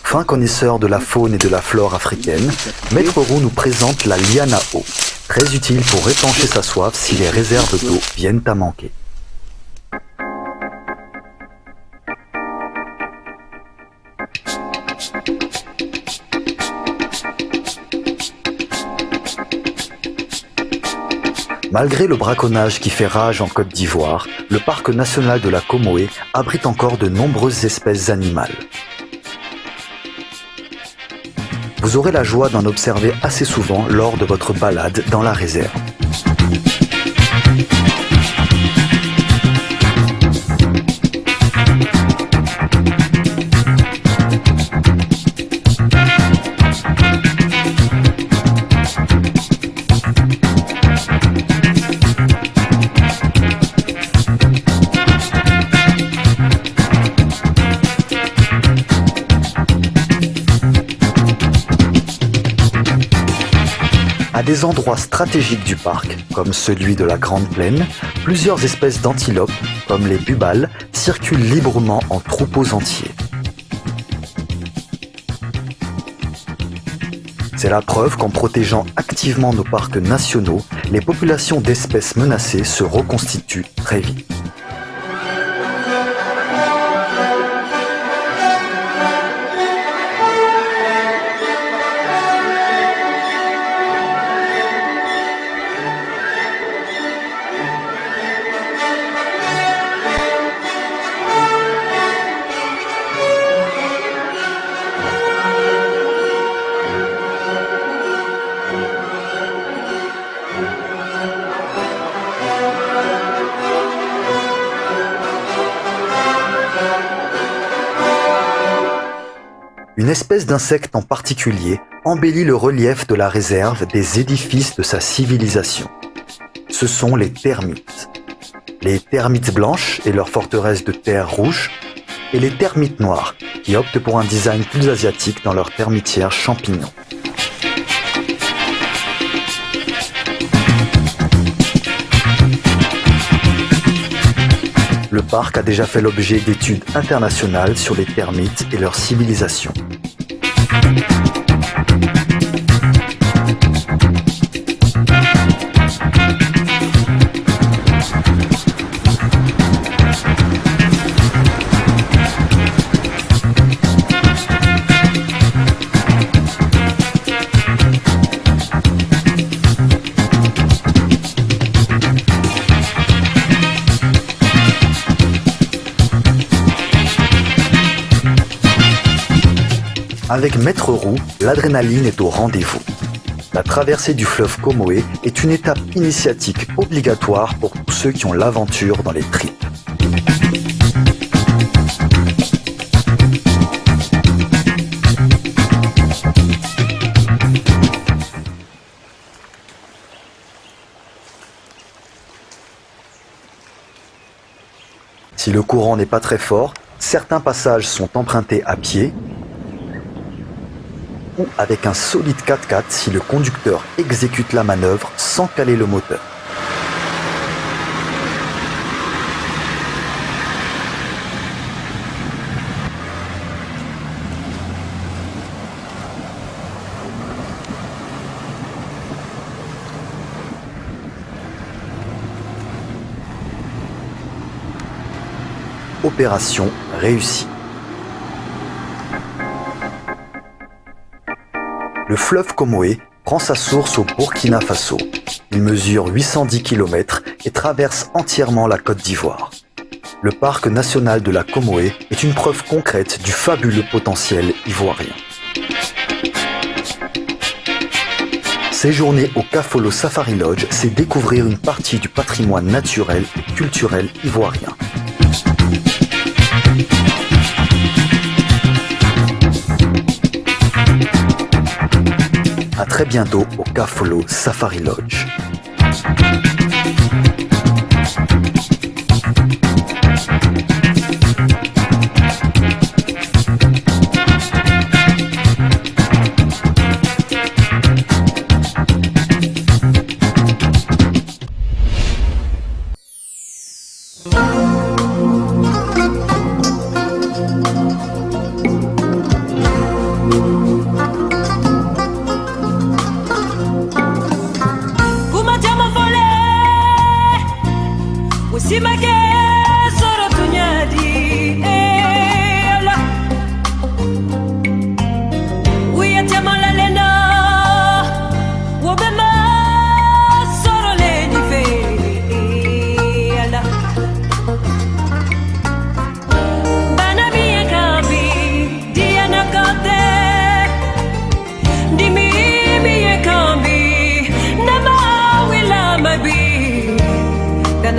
Fin connaisseur de la faune et de la flore africaine, Maître Roux nous présente la liane à eau, très utile pour étancher sa soif si les réserves d'eau viennent à manquer. Malgré le braconnage qui fait rage en Côte d'Ivoire, le parc national de la Comoé abrite encore de nombreuses espèces animales. Vous aurez la joie d'en observer assez souvent lors de votre balade dans la réserve. À des endroits stratégiques du parc, comme celui de la Grande Plaine, plusieurs espèces d'antilopes, comme les bubales, circulent librement en troupeaux entiers. C'est la preuve qu'en protégeant activement nos parcs nationaux, les populations d'espèces menacées se reconstituent très vite. Une espèce d'insecte en particulier embellit le relief de la réserve des édifices de sa civilisation. Ce sont les termites. Les termites blanches et leur forteresse de terre rouge, et les termites noires qui optent pour un design plus asiatique dans leur termitière champignons. Le parc a déjà fait l'objet d'études internationales sur les termites et leur civilisation. Avec Maître Roux, l'adrénaline est au rendez-vous. La traversée du fleuve Comoé est une étape initiatique obligatoire pour tous ceux qui ont l'aventure dans les tripes. Si le courant n'est pas très fort, certains passages sont empruntés à pied ou avec un solide 4x4 si le conducteur exécute la manœuvre sans caler le moteur. Opération réussie. Le fleuve Comoé prend sa source au Burkina Faso. Il mesure 810 km et traverse entièrement la Côte d'Ivoire. Le parc national de la Comoé est une preuve concrète du fabuleux potentiel ivoirien. Séjourner au Kafolo Safari Lodge, c'est découvrir une partie du patrimoine naturel et culturel ivoirien. À très bientôt au Kafolo Safari Lodge.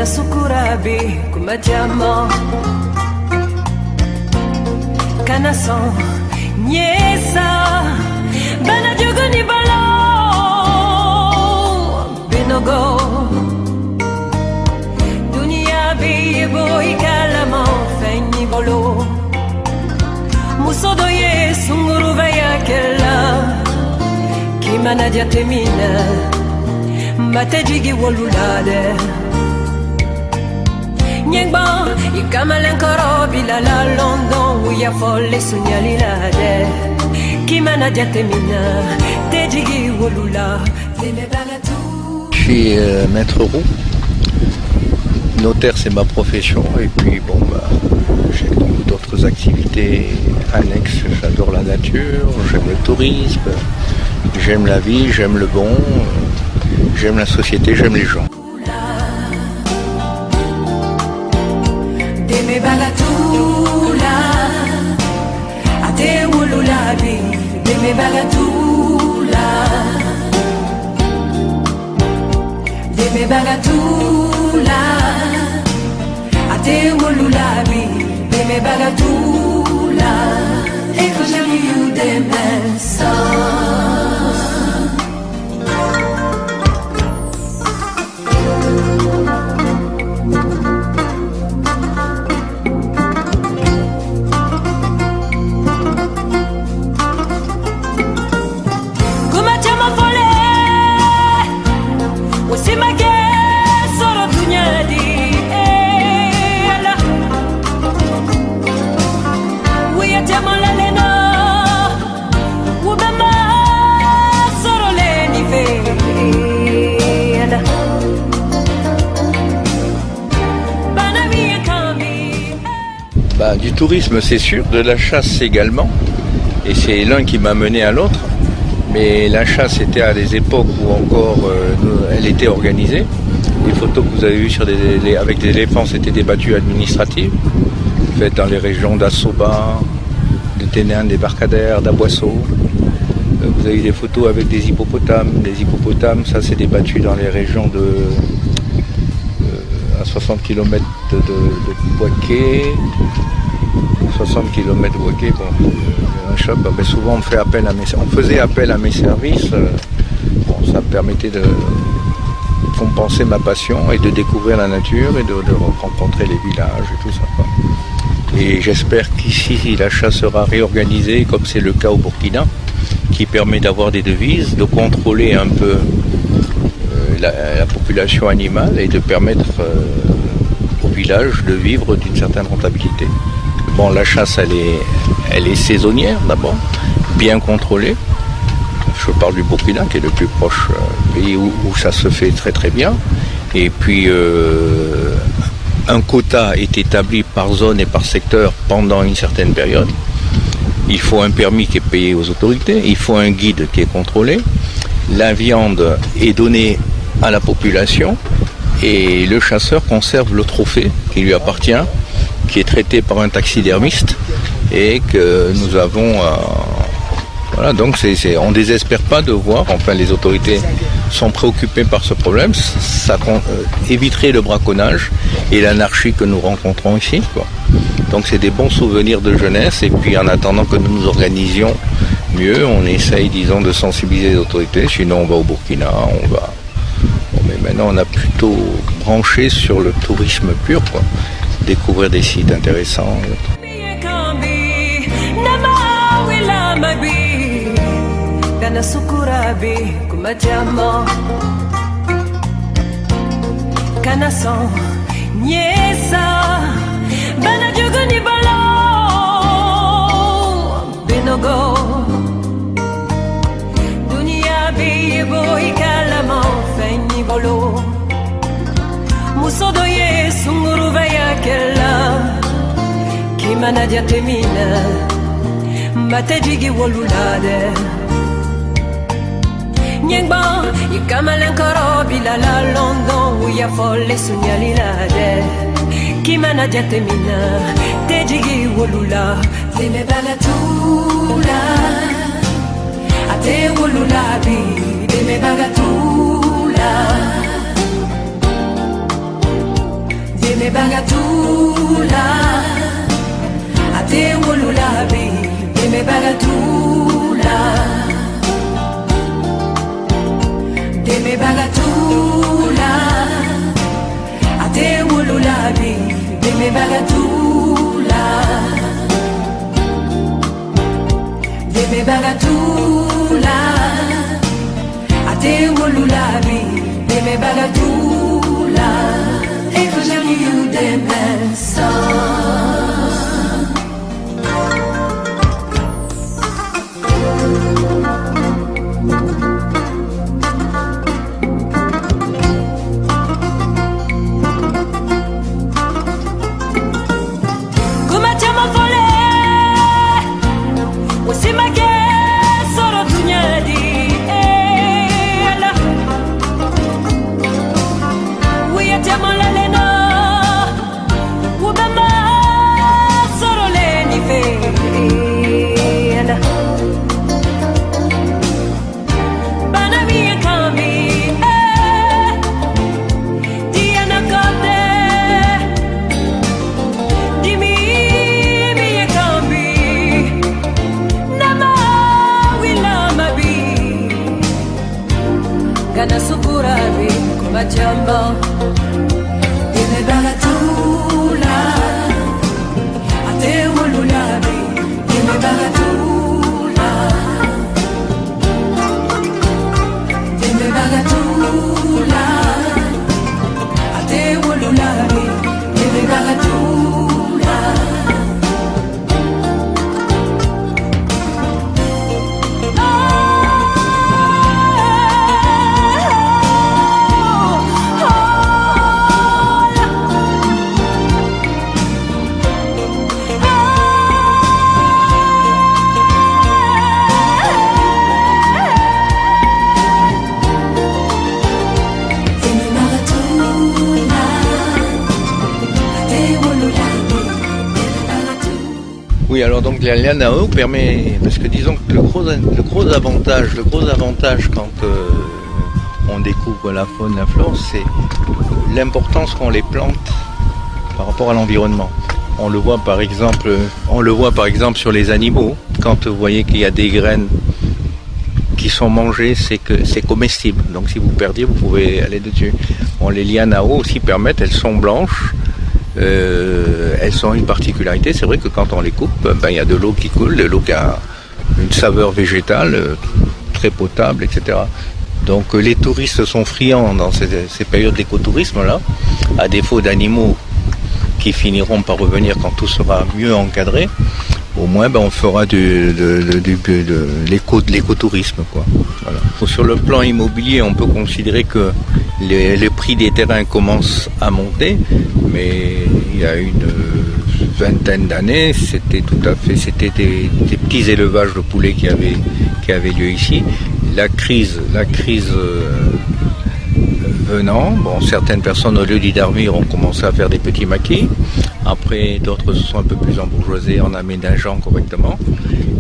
Sukurabi kumajama kanaso nyesa bana juguni balo binogo dunia bibo ikalamo fenyi bolo musodo ye sunguru vaya kella kimana jatemina matejigi wolulade Nyengba, ikamalen korobi la la London où ya folle sunyali la de Kimana diatemina, tejigi wolula Je suis maître roux. Notaire, c'est ma profession. Et puis, bon, j'ai d'autres activités annexes. J'adore la nature, j'aime le tourisme, j'aime la vie, j'aime le bon, j'aime la société, j'aime les gens. Deme bagatula, ate wululabi. Deme bagatula, deme bagatula, ate wululabi. Deme bagatula, et que j'ai eu des mains. Du tourisme, c'est sûr, de la chasse également, et c'est l'un qui m'a mené à l'autre. Mais la chasse était à des époques où encore elle était organisée. Les photos que vous avez vues avec des éléphants, c'était des battues administratives, faites dans les régions d'Assoba, de Ténin, d'Embarcadère, d'Aboisseau. Vous avez des photos avec des hippopotames. Les hippopotames, ça c'est des battues dans les régions à 60 km de Bouaké. 60 km de Bouaké, bon, un shop, ben souvent on faisait appel à mes services. Bon, ça me permettait de compenser ma passion et de découvrir la nature et de rencontrer les villages et tout ça, quoi. Et j'espère qu'ici la chasse sera réorganisée comme c'est le cas au Burkina, qui permet d'avoir des devises, de contrôler un peu la population animale et de permettre au village de vivre d'une certaine rentabilité. Bon, la chasse, elle est saisonnière d'abord, bien contrôlée. Je parle du Burkina, qui est le plus proche pays où ça se fait très très bien. Et puis, un quota est établi par zone et par secteur pendant une certaine période. il faut un permis qui est payé aux autorités, il faut un guide qui est contrôlé, la viande est donnée à la population et le chasseur conserve le trophée qui lui appartient, qui est traité par un taxidermiste et que nous avons... voilà, donc on ne désespère pas de voir, enfin les autorités sont préoccupées par ce problème, ça éviterait le braconnage et l'anarchie que nous rencontrons ici, quoi. Donc c'est des bons souvenirs de jeunesse et puis en attendant que nous nous organisions mieux, on essaye disons de sensibiliser les autorités, sinon on va au Burkina, mais maintenant on a plutôt branché sur le tourisme pur, quoi. Découvrir des sites intéressants. Kana sukurabi kumajamo kana son nyesa bana juguni balo binogo dunia bibo ikalamo fenni bolo musodo yesunguru vaya kella kimana diatemina matejigi wolulade Nyengba, ikamalan bila la London uya folle sunyali la de Kimana jatemina, tejigi wolula Deme bagatula, ate wolula bi Deme bagatula Deme bagatula, ate wolula bi Deme bagatula Deme bagatula, ate wolulabi. Deme bagatula, deme bagatula, ate wolulabi. Deme bagatula, if I tell you deme song. Kana sukurabi kumajambo Deme bagatula Ate wolulabi Deme bagatula Deme bagatula Ate wolulabi Deme bagatula Oui, alors donc la Lianao permet, parce que disons que le gros avantage quand on découvre la faune, la flore, c'est l'importance qu'ont les plantes par rapport à l'environnement. On le voit par exemple sur les animaux, quand vous voyez qu'il y a des graines qui sont mangées, c'est que c'est comestible. Donc si vous perdiez, vous pouvez aller dessus. Bon, les Lianao aussi permettent, elles sont blanches. Elles ont une particularité, c'est vrai que quand on les coupe, il y a de l'eau qui coule, de l'eau qui a une saveur végétale très potable, etc. Donc les touristes sont friands dans ces périodes d'écotourisme-là, à défaut d'animaux qui finiront par revenir quand tout sera mieux encadré. Au moins on fera de l'écotourisme, quoi. Voilà. Sur le plan immobilier, on peut considérer que les prix des terrains commencent à monter, mais il y a vingtaine d'années, c'était des petits élevages de poulets qui avaient lieu ici. La crise venant, certaines personnes au lieu d'y dormir ont commencé à faire des petits maquis. Après, d'autres se sont un peu plus embourgeoisés en aménageant correctement.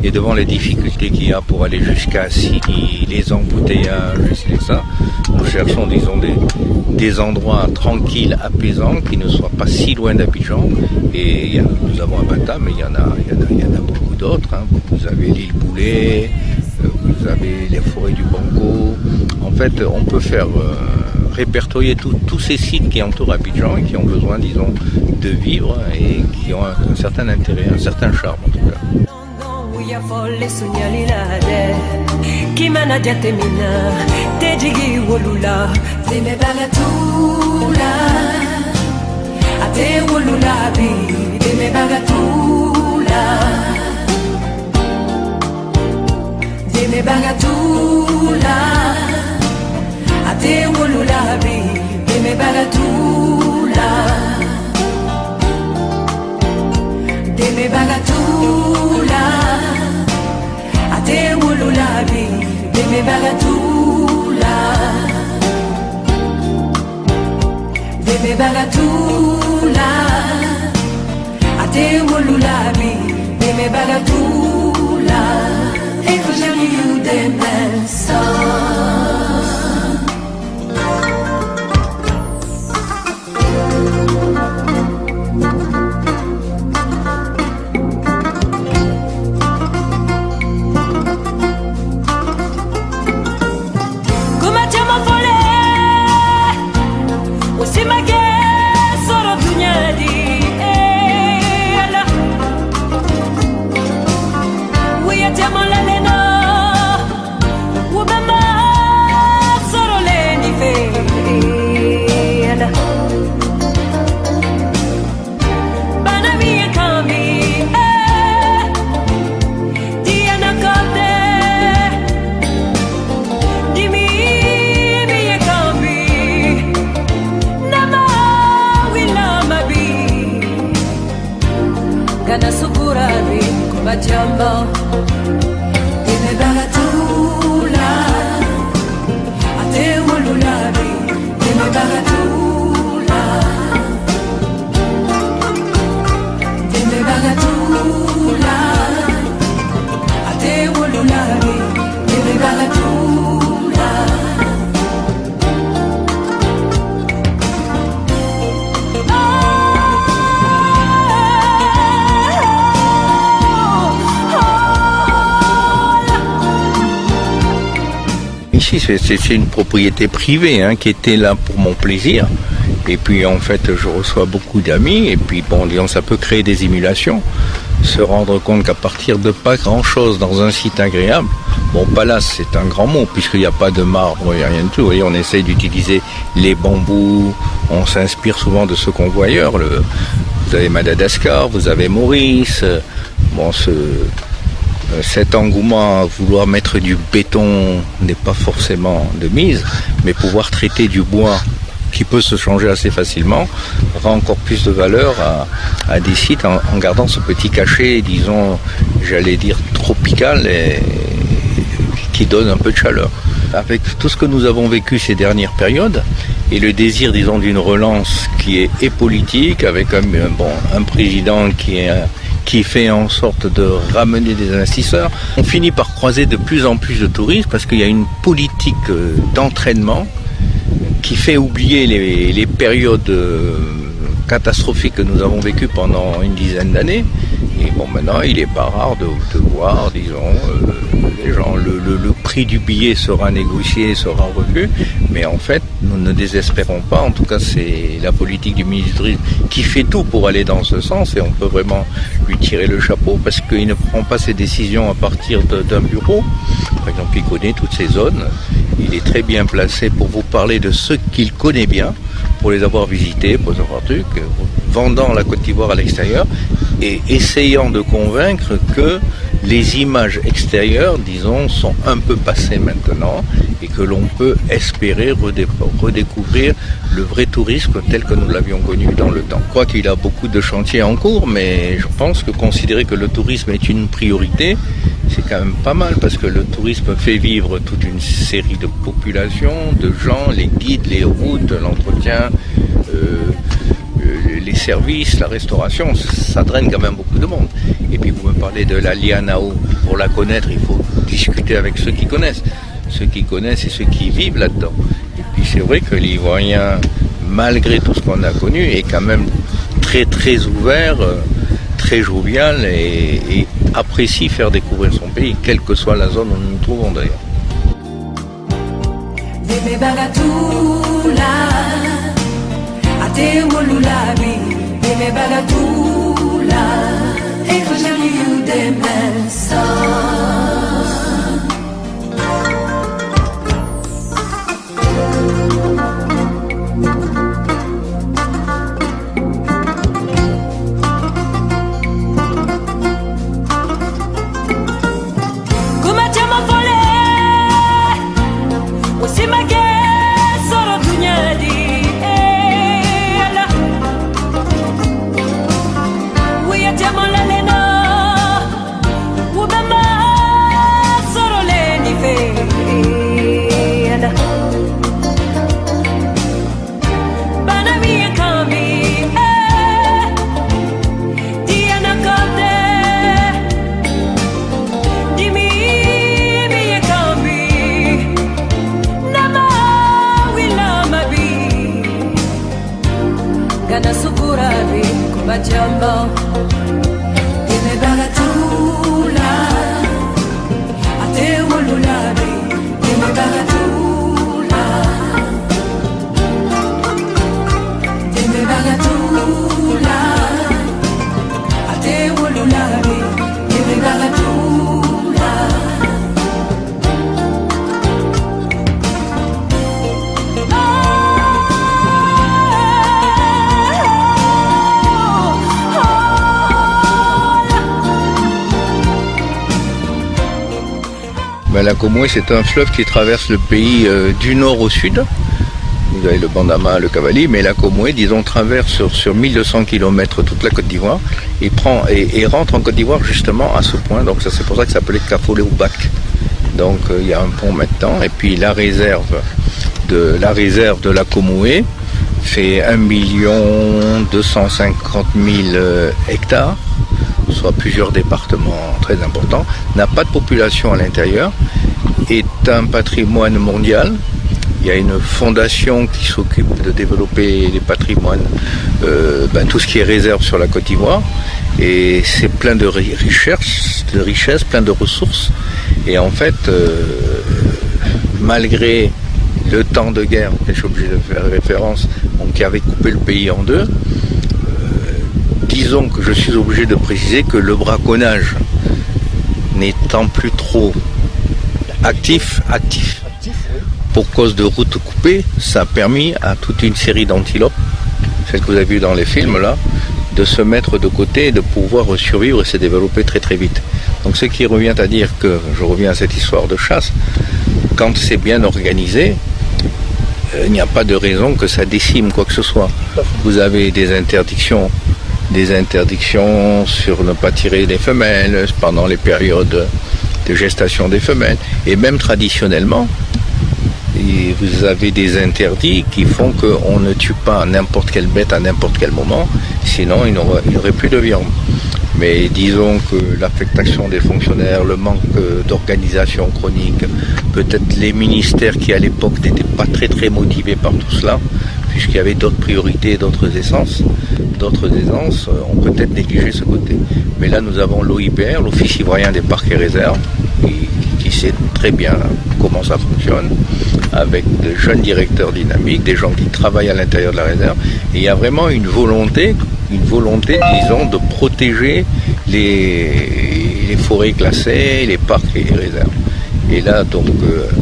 Et devant les difficultés qu'il y a pour aller jusqu'à Sini, les embouteillages, et ça, nous cherchons, disons, des endroits tranquilles, apaisants, qui ne soient pas si loin d'Abidjan. Et nous avons un Bata, mais il y en a beaucoup d'autres. Vous avez l'île Boulet, vous avez les forêts du Banco. En fait, on peut faire répertorier tous ces sites qui entourent Abidjan et qui ont besoin, disons, de vivre et qui ont un certain intérêt, un certain charme en tout cas. Ate wolulabi, deme bagatula. Deme bagatula. Ate wolulabi, deme bagatula. Deme bagatula. Ate wolulabi, deme bagatula. If you deme so. Jumbo, dime bagatula, ate wolulabi, dime bagatula, dime bagatula, ate wolulabi, dime bagatula. Ici, c'est une propriété privée qui était là pour mon plaisir. Et puis, en fait, je reçois beaucoup d'amis. Et puis, disons, ça peut créer des émulations. Se rendre compte qu'à partir de pas grand-chose dans un site agréable, palace, c'est un grand mot, puisqu'il n'y a pas de marbre, il n'y a rien de tout. Vous voyez, on essaye d'utiliser les bambous. On s'inspire souvent de ce qu'on voit ailleurs. Vous avez Madagascar, vous avez Maurice. Cet engouement à vouloir mettre du béton n'est pas forcément de mise, mais pouvoir traiter du bois qui peut se changer assez facilement rend encore plus de valeur à des sites en gardant ce petit cachet, disons, j'allais dire tropical et qui donne un peu de chaleur. Avec tout ce que nous avons vécu ces dernières périodes et le désir, disons, d'une relance qui est politique, avec un président qui fait en sorte de ramener des investisseurs. On finit par croiser de plus en plus de touristes parce qu'il y a une politique d'entraînement qui fait oublier les périodes catastrophiques que nous avons vécues pendant une dizaine d'années. Et maintenant, il n'est pas rare de voir, disons, les gens, le prix du billet sera négocié, sera revu, mais en fait, nous ne désespérons pas. En tout cas, c'est la politique du ministre du Tourisme qui fait tout pour aller dans ce sens, et on peut vraiment lui tirer le chapeau parce qu'il ne prend pas ses décisions à partir d'un bureau. Par exemple, il connaît toutes ces zones. Il est très bien placé pour vous parler de ce qu'il connaît bien, pour les avoir visités, pour les avoir vendant la Côte d'Ivoire à l'extérieur et essayant de convaincre que les images extérieures, disons, sont un peu passées maintenant et que l'on peut espérer redécouvrir le vrai tourisme tel que nous l'avions connu dans le temps. Je crois qu'il y a beaucoup de chantiers en cours, mais je pense que considérer que le tourisme est une priorité, c'est quand même pas mal parce que le tourisme fait vivre toute une série de populations, de gens, les guides, les routes, l'entretien, les services, la restauration, ça draine quand même beaucoup de monde. Et puis vous me parlez de la Lianao, pour la connaître, il faut discuter avec ceux qui connaissent et ceux qui vivent là-dedans. Et puis c'est vrai que l'Ivoirien, malgré tout ce qu'on a connu, est quand même très très ouvert, très jovial et apprécie faire découvrir son pays, quelle que soit la zone où nous nous trouvons d'ailleurs. La Comoé, c'est un fleuve qui traverse le pays du nord au sud. Vous avez le Bandama, le Cavali, mais la Comoé, disons, traverse sur 1200 km toute la Côte d'Ivoire et rentre en Côte d'Ivoire justement à ce point. Donc c'est pour ça que ça s'appelait Kafolé ou Bac. Donc il y a un pont maintenant. Et puis la réserve de la Comoé fait 1 250 000 hectares, soit plusieurs départements très importants, n'a pas de population à l'intérieur, est un patrimoine mondial. Il y a une fondation qui s'occupe de développer les patrimoines, tout ce qui est réserve sur la Côte d'Ivoire. Et c'est plein de richesses, plein de ressources. Et en fait, malgré le temps de guerre, je suis obligé de faire référence, qui avait coupé le pays en deux, disons que je suis obligé de préciser que le braconnage n'étant plus trop actif, pour cause de routes coupées, ça a permis à toute une série d'antilopes, celles que vous avez vues dans les films là, de se mettre de côté et de pouvoir survivre et se développer très très vite. Donc ce qui revient à dire que, je reviens à cette histoire de chasse, quand c'est bien organisé, il n'y a pas de raison que ça décime quoi que ce soit. Vous avez des interdictions sur ne pas tirer les femelles pendant les périodes de gestation des femelles. Et même traditionnellement, vous avez des interdits qui font qu'on ne tue pas n'importe quelle bête à n'importe quel moment, sinon il n'y aurait plus de viande. Mais disons que l'affectation des fonctionnaires, le manque d'organisation chronique, peut-être les ministères qui à l'époque n'étaient pas très très motivés par tout cela, puisqu'il y avait d'autres priorités, d'autres aisances ont peut-être négligé ce côté. Mais là nous avons l'OIPR, l'Office ivoirien des parcs et réserves, qui sait très bien comment ça fonctionne, avec de jeunes directeurs dynamiques, des gens qui travaillent à l'intérieur de la réserve, et il y a vraiment une volonté, disons, de protéger les forêts classées, les parcs et les réserves. Et là, donc,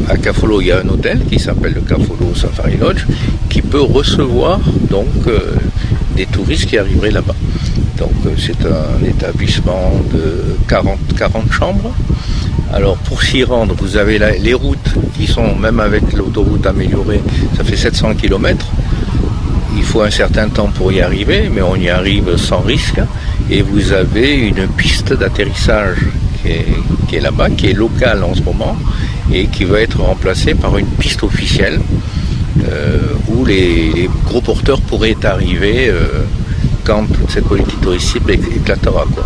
à Kafolo, il y a un hôtel qui s'appelle le Kafolo Safari Lodge, qui peut recevoir donc des touristes qui arriveraient là-bas. Donc, c'est un établissement de 40 chambres. Alors pour s'y rendre, vous avez les routes qui sont, même avec l'autoroute améliorée, ça fait 700 km. Il faut un certain temps pour y arriver, mais on y arrive sans risque. Et vous avez une piste d'atterrissage qui est là-bas, qui est locale en ce moment, et qui va être remplacée par une piste officielle où les gros porteurs pourraient arriver quand toute cette politique touristique éclatera, quoi.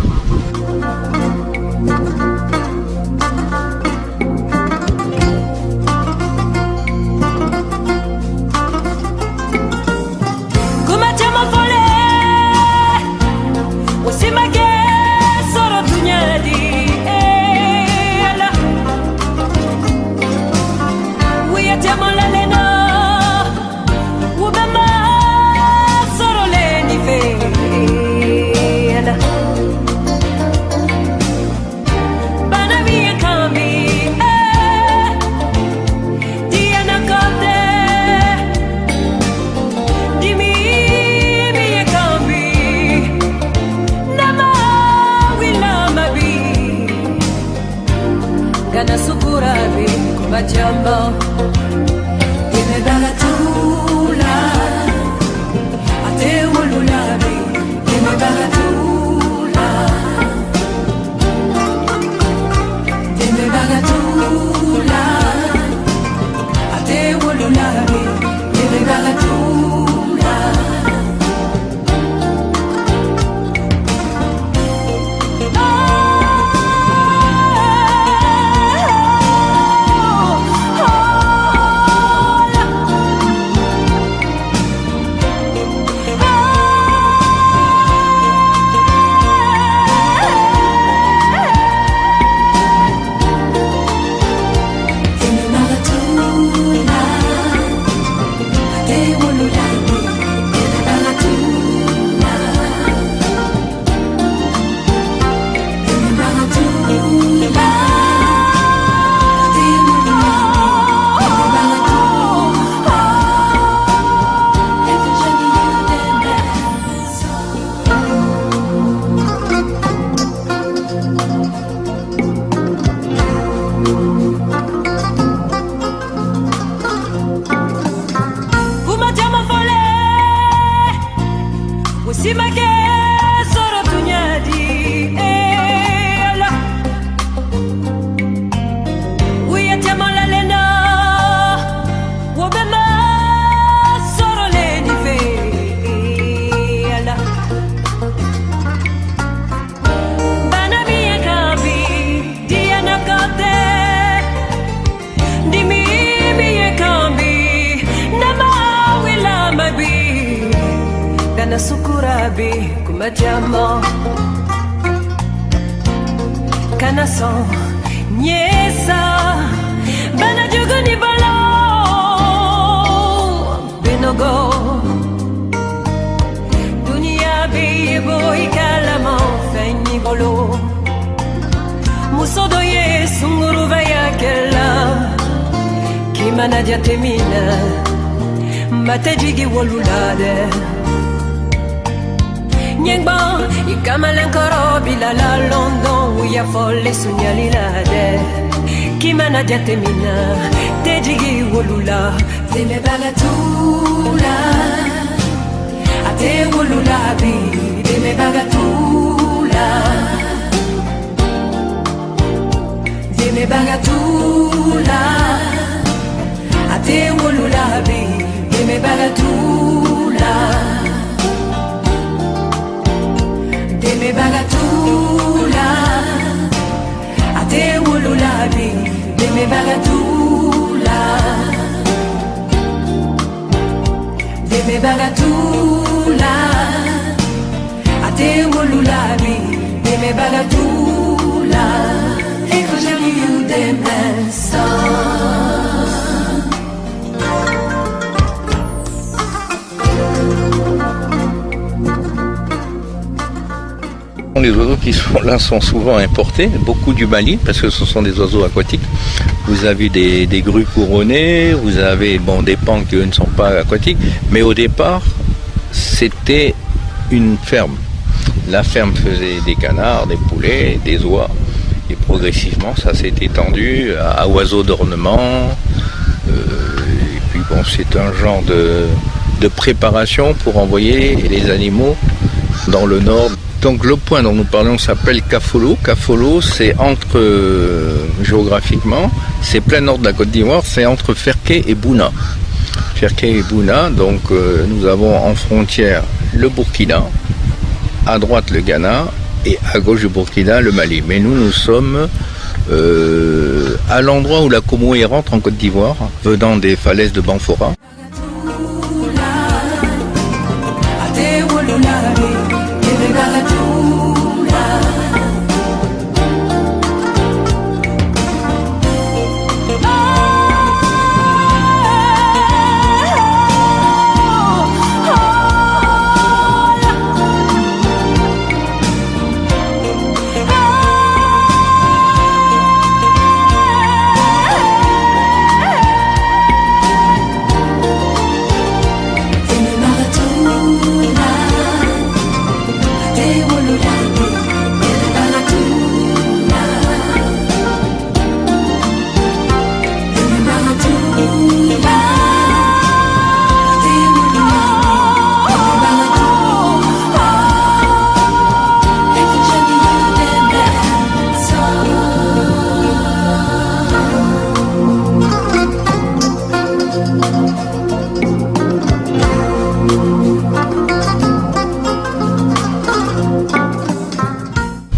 Sukurabi kumajamo kanaso nyesa bana juguni balo binogo dunia bibo ikalamo fenni bolo musodo ye sunguru vaya kella kimana jatemina matejigi wolulade Nyengba, ikamalan korobi la London uya folle sunyali la de Kimana jatemina, tejigi wolula Teme bagatula, ate wolula bi Teme bagatula Teme bagatula, ate wolula bi Teme bagatula Deme bagatula, ate wolulabi. Deme bagatula, deme bagatula, ate wolulabi. Deme bagatula, eko jali you deme son. Les oiseaux qui sont là sont souvent importés, beaucoup du Mali, parce que ce sont des oiseaux aquatiques. Vous avez des grues couronnées, vous avez des pans qui eux ne sont pas aquatiques, mais au départ, c'était une ferme. La ferme faisait des canards, des poulets, des oies. Et progressivement, ça s'est étendu à oiseaux d'ornement. Et puis bon, c'est un genre de préparation pour envoyer les animaux dans le nord. Donc le point dont nous parlons s'appelle Kafolo. Kafolo, c'est entre, géographiquement, c'est plein nord de la Côte d'Ivoire, c'est entre Ferké et Bouna. Ferké et Bouna, donc nous avons en frontière le Burkina, à droite le Ghana et à gauche du Burkina le Mali. Mais nous sommes à l'endroit où la Comoé rentre en Côte d'Ivoire, venant des falaises de Banfora.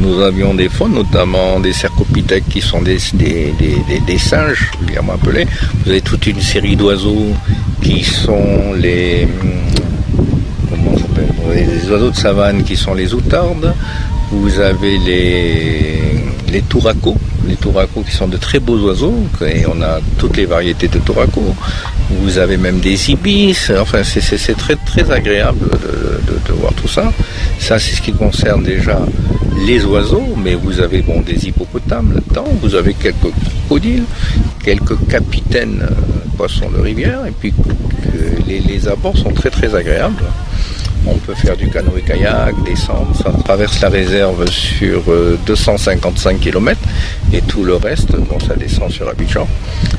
Nous avions des faunes, notamment des cercopithèques qui sont des singes, vulgairement appelés. Vous avez toute une série d'oiseaux qui sont les oiseaux de savane qui sont les outardes. Vous avez les touracos. Les touracos qui sont de très beaux oiseaux, et on a toutes les variétés de touracos. Vous avez même des ibis, enfin c'est très très agréable de voir tout ça. Ça c'est ce qui concerne déjà les oiseaux, mais vous avez bon, des hippopotames là-dedans, vous avez quelques crocodiles, quelques capitaines poissons de rivière, et puis les abords sont très très agréables. On peut faire du canoë-kayak, descendre, ça traverse la réserve sur 255 km et tout le reste, bon, ça descend sur Abidjan.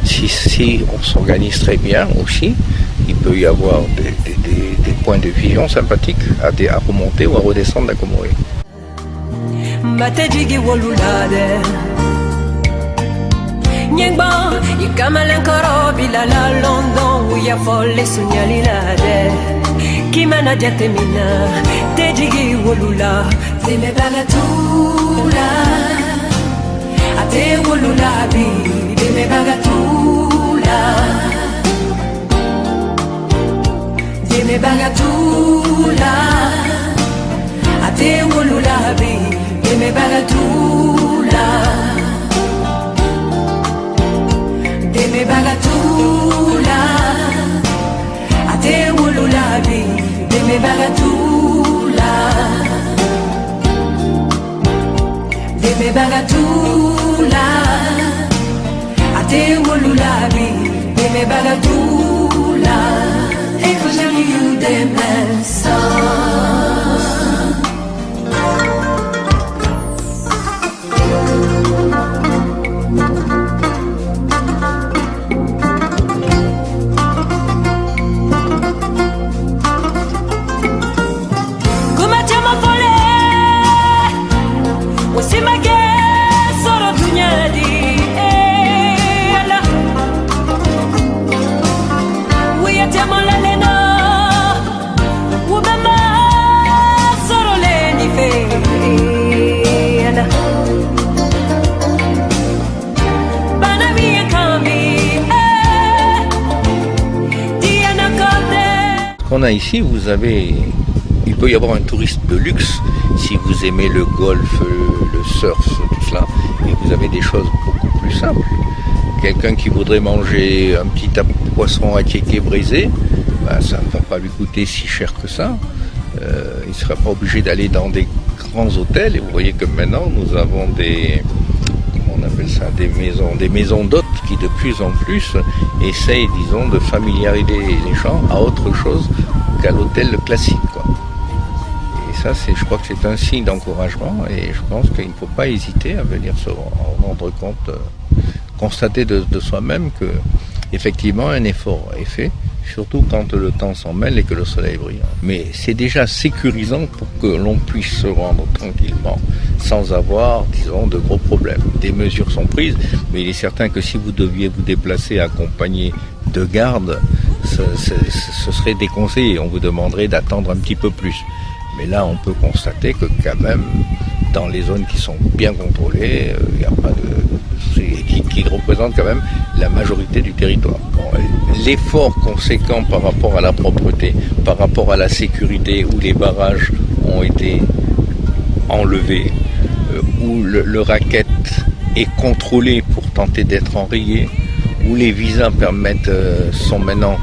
Si on s'organise très bien aussi, il peut y avoir des points de vision sympathiques à remonter ou à redescendre la Comoé. Kimana jatemina tejigi wolula teme bagatula ate wolula bi teme bagatula teme bagatula ate wolula bi teme bagatula teme bagatula ate wolula bi Deme bagatula Deme bagatula Ate wolulabi Deme bagatula Et que j'ai eu des On a ici, il peut y avoir un touriste de luxe si vous aimez le golf, le surf, tout cela, et vous avez des choses beaucoup plus simples. Quelqu'un qui voudrait manger un petit poisson à kéké brisé, ben, ça ne va pas lui coûter si cher que ça. Il ne sera pas obligé d'aller dans des grands hôtels. Et vous voyez que maintenant nous avons des maisons d'hôtes qui de plus en plus essayent, disons, de familiariser les gens à autre chose qu'à l'hôtel classique, quoi. Et ça, je crois que c'est un signe d'encouragement et je pense qu'il ne faut pas hésiter à venir se rendre compte, constater de soi-même que effectivement un effort est fait, surtout quand le temps s'en mêle et que le soleil brille. Mais c'est déjà sécurisant pour que l'on puisse se rendre tranquillement sans avoir, disons, de gros problèmes. Des mesures sont prises, mais il est certain que si vous deviez vous déplacer accompagné de gardes, ce serait déconseillé. On vous demanderait d'attendre un petit peu plus. Mais là, on peut constater que quand même, dans les zones qui sont bien contrôlées, il n'y a pas qui représente quand même la majorité du territoire. Bon, l'effort conséquent par rapport à la propreté, par rapport à la sécurité, où les barrages ont été enlevés, où le racket est contrôlé pour tenter d'être enrayé, où les visas sont maintenant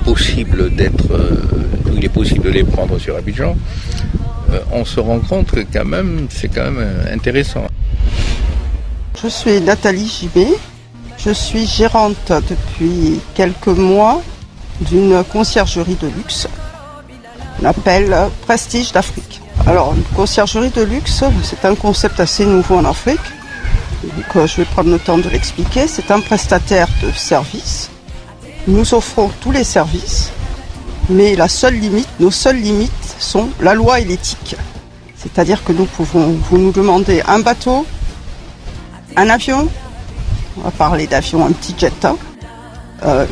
possibles où il est possible de les prendre sur Abidjan, on se rend compte que quand même, c'est quand même intéressant. Je suis Nathalie Gibet, je suis gérante depuis quelques mois d'une conciergerie de luxe qu'on appelle Prestige d'Afrique. Alors, une conciergerie de luxe, c'est un concept assez nouveau en Afrique, donc je vais prendre le temps de l'expliquer. C'est un prestataire de services. Nous offrons tous les services, mais nos seules limites sont la loi et l'éthique. C'est-à-dire que vous nous demandez un bateau, un avion, on va parler d'avion, un petit jet,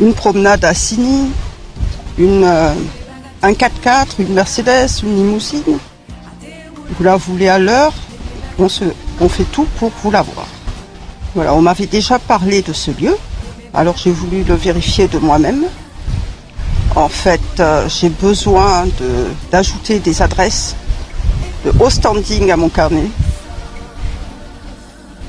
une promenade à Sini, un 4x4, une Mercedes, une limousine. Vous la voulez à l'heure, on fait tout pour vous l'avoir. Voilà, on m'avait déjà parlé de ce lieu, alors j'ai voulu le vérifier de moi-même. En fait, j'ai besoin d'ajouter des adresses de haut standing à mon carnet.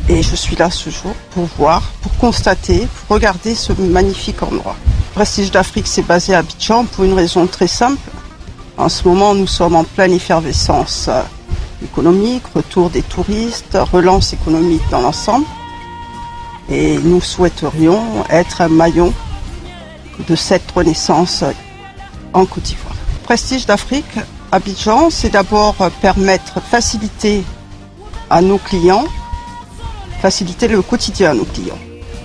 Et je suis là ce jour pour voir, pour constater, pour regarder ce magnifique endroit. Prestige d'Afrique, c'est basé à Abidjan pour une raison très simple. En ce moment, nous sommes en pleine effervescence économique, retour des touristes, relance économique dans l'ensemble. Et nous souhaiterions être un maillon de cette renaissance en Côte d'Ivoire. Prestige d'Afrique, Abidjan, c'est d'abord faciliter à nos clients, faciliter le quotidien à nos clients.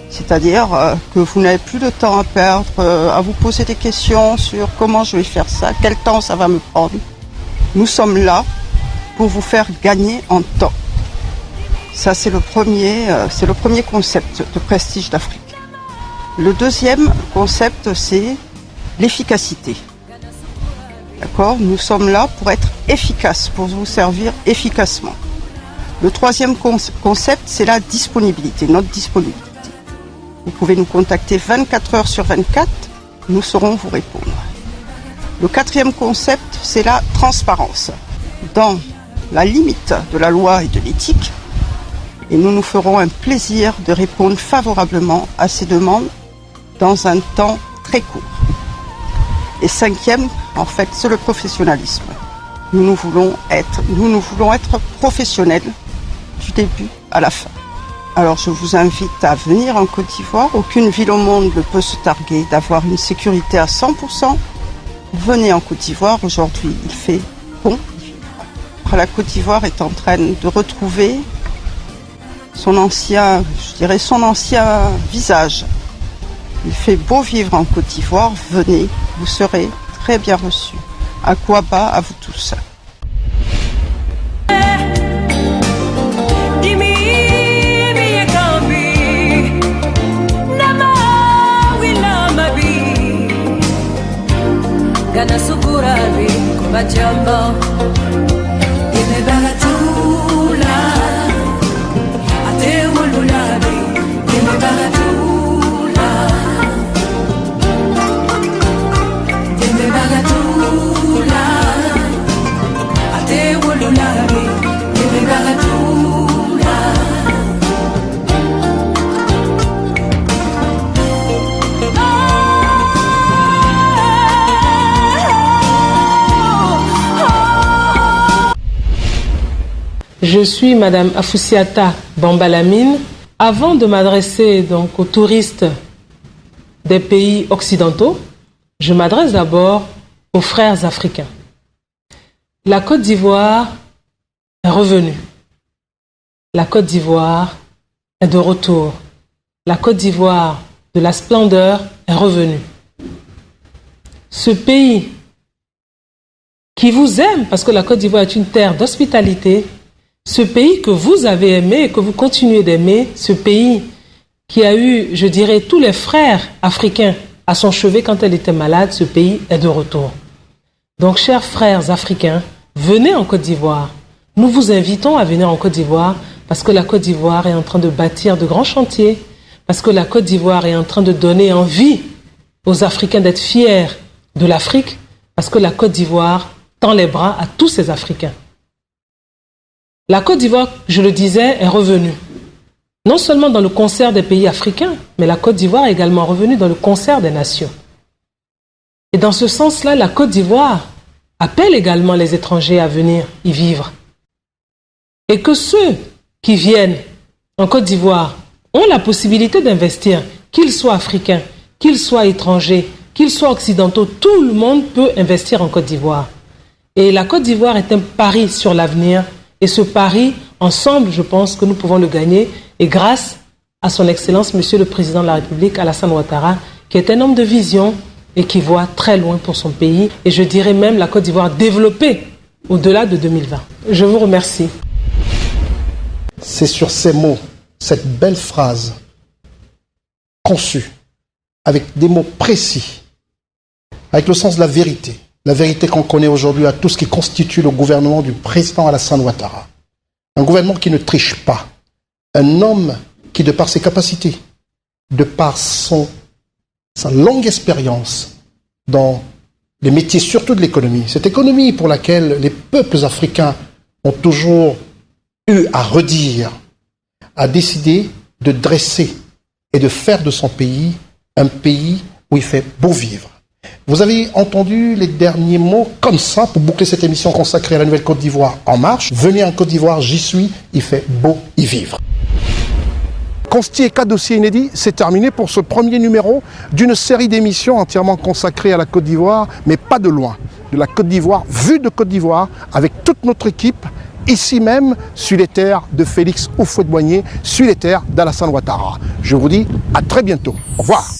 C'est-à-dire que vous n'avez plus de temps à perdre, à vous poser des questions sur comment je vais faire ça, quel temps ça va me prendre. Nous sommes là pour vous faire gagner en temps. Ça, c'est le premier concept de Prestige d'Afrique. Le deuxième concept, c'est l'efficacité. D'accord ? Nous sommes là pour être efficaces, pour vous servir efficacement. Le troisième concept, c'est la disponibilité, notre disponibilité. Vous pouvez nous contacter 24 heures sur 24, nous saurons vous répondre. Le quatrième concept, c'est la transparence. Dans la limite de la loi et de l'éthique, et nous nous ferons un plaisir de répondre favorablement à ces demandes dans un temps très court. Et cinquième, en fait, c'est le professionnalisme. Nous voulons être professionnels du début à la fin. Alors je vous invite à venir en Côte d'Ivoire. Aucune ville au monde ne peut se targuer d'avoir une sécurité à 100%. Venez en Côte d'Ivoire. Aujourd'hui, il fait bon vivre. La Côte d'Ivoire est en train de retrouver son ancien visage. Il fait beau vivre en Côte d'Ivoire. Venez, vous serez très bien reçus. Akwaba à vous tous. Gana sukurabi kubajambo Yeme bagatula Ate wululabi Yeme bagatula Yeme bagatula Ate wululabi Yeme bagatula Je suis Madame Afoussiata Bambalamine. Avant de m'adresser donc aux touristes des pays occidentaux, je m'adresse d'abord aux frères africains. La Côte d'Ivoire est revenue. La Côte d'Ivoire est de retour. La Côte d'Ivoire de la splendeur est revenue. Ce pays qui vous aime, parce que la Côte d'Ivoire est une terre d'hospitalité, ce pays que vous avez aimé et que vous continuez d'aimer, ce pays qui a eu, je dirais, tous les frères africains à son chevet quand elle était malade, ce pays est de retour. Donc, chers frères africains, venez en Côte d'Ivoire. Nous vous invitons à venir en Côte d'Ivoire parce que la Côte d'Ivoire est en train de bâtir de grands chantiers, parce que la Côte d'Ivoire est en train de donner envie aux Africains d'être fiers de l'Afrique, parce que la Côte d'Ivoire tend les bras à tous ces Africains. La Côte d'Ivoire, je le disais, est revenue. Non seulement dans le concert des pays africains, mais la Côte d'Ivoire est également revenue dans le concert des nations. Et dans ce sens-là, la Côte d'Ivoire appelle également les étrangers à venir y vivre. Et que ceux qui viennent en Côte d'Ivoire ont la possibilité d'investir, qu'ils soient africains, qu'ils soient étrangers, qu'ils soient occidentaux, tout le monde peut investir en Côte d'Ivoire. Et la Côte d'Ivoire est un pari sur l'avenir. Et ce pari, ensemble, je pense que nous pouvons le gagner. Et grâce à son Excellence, Monsieur le Président de la République, Alassane Ouattara, qui est un homme de vision et qui voit très loin pour son pays. Et je dirais même la Côte d'Ivoire développée au-delà de 2020. Je vous remercie. C'est sur ces mots, cette belle phrase conçue, avec des mots précis, avec le sens de la vérité qu'on connaît aujourd'hui à tout ce qui constitue le gouvernement du président Alassane Ouattara. Un gouvernement qui ne triche pas, un homme qui, de par ses capacités, de par sa longue expérience dans les métiers, surtout de l'économie, cette économie pour laquelle les peuples africains ont toujours eu à redire, a décidé de dresser et de faire de son pays un pays où il fait beau vivre. Vous avez entendu les derniers mots comme ça pour boucler cette émission consacrée à la Nouvelle Côte d'Ivoire en marche. Venez en Côte d'Ivoire, j'y suis, il fait beau y vivre. Consti et 4 dossiers inédits, c'est terminé pour ce premier numéro d'une série d'émissions entièrement consacrées à la Côte d'Ivoire, mais pas de loin. De la Côte d'Ivoire, vue de Côte d'Ivoire, avec toute notre équipe, ici même, sur les terres de Félix Houphouët-Boigny, sur les terres d'Alassane Ouattara. Je vous dis à très bientôt. Au revoir.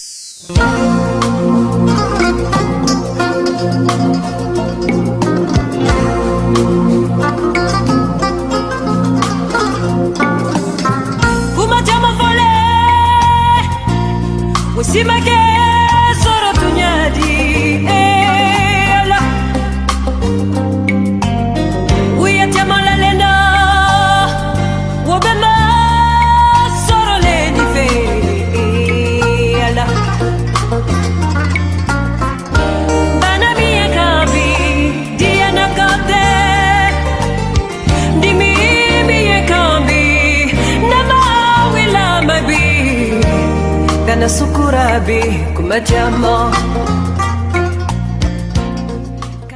Usimake soro tunyadi ela Uyate malalena Wobema soro leni fe ela Bana miye kambi diana kate Dimi miye kambi Nama wila mabi Kana sukurabi kumajama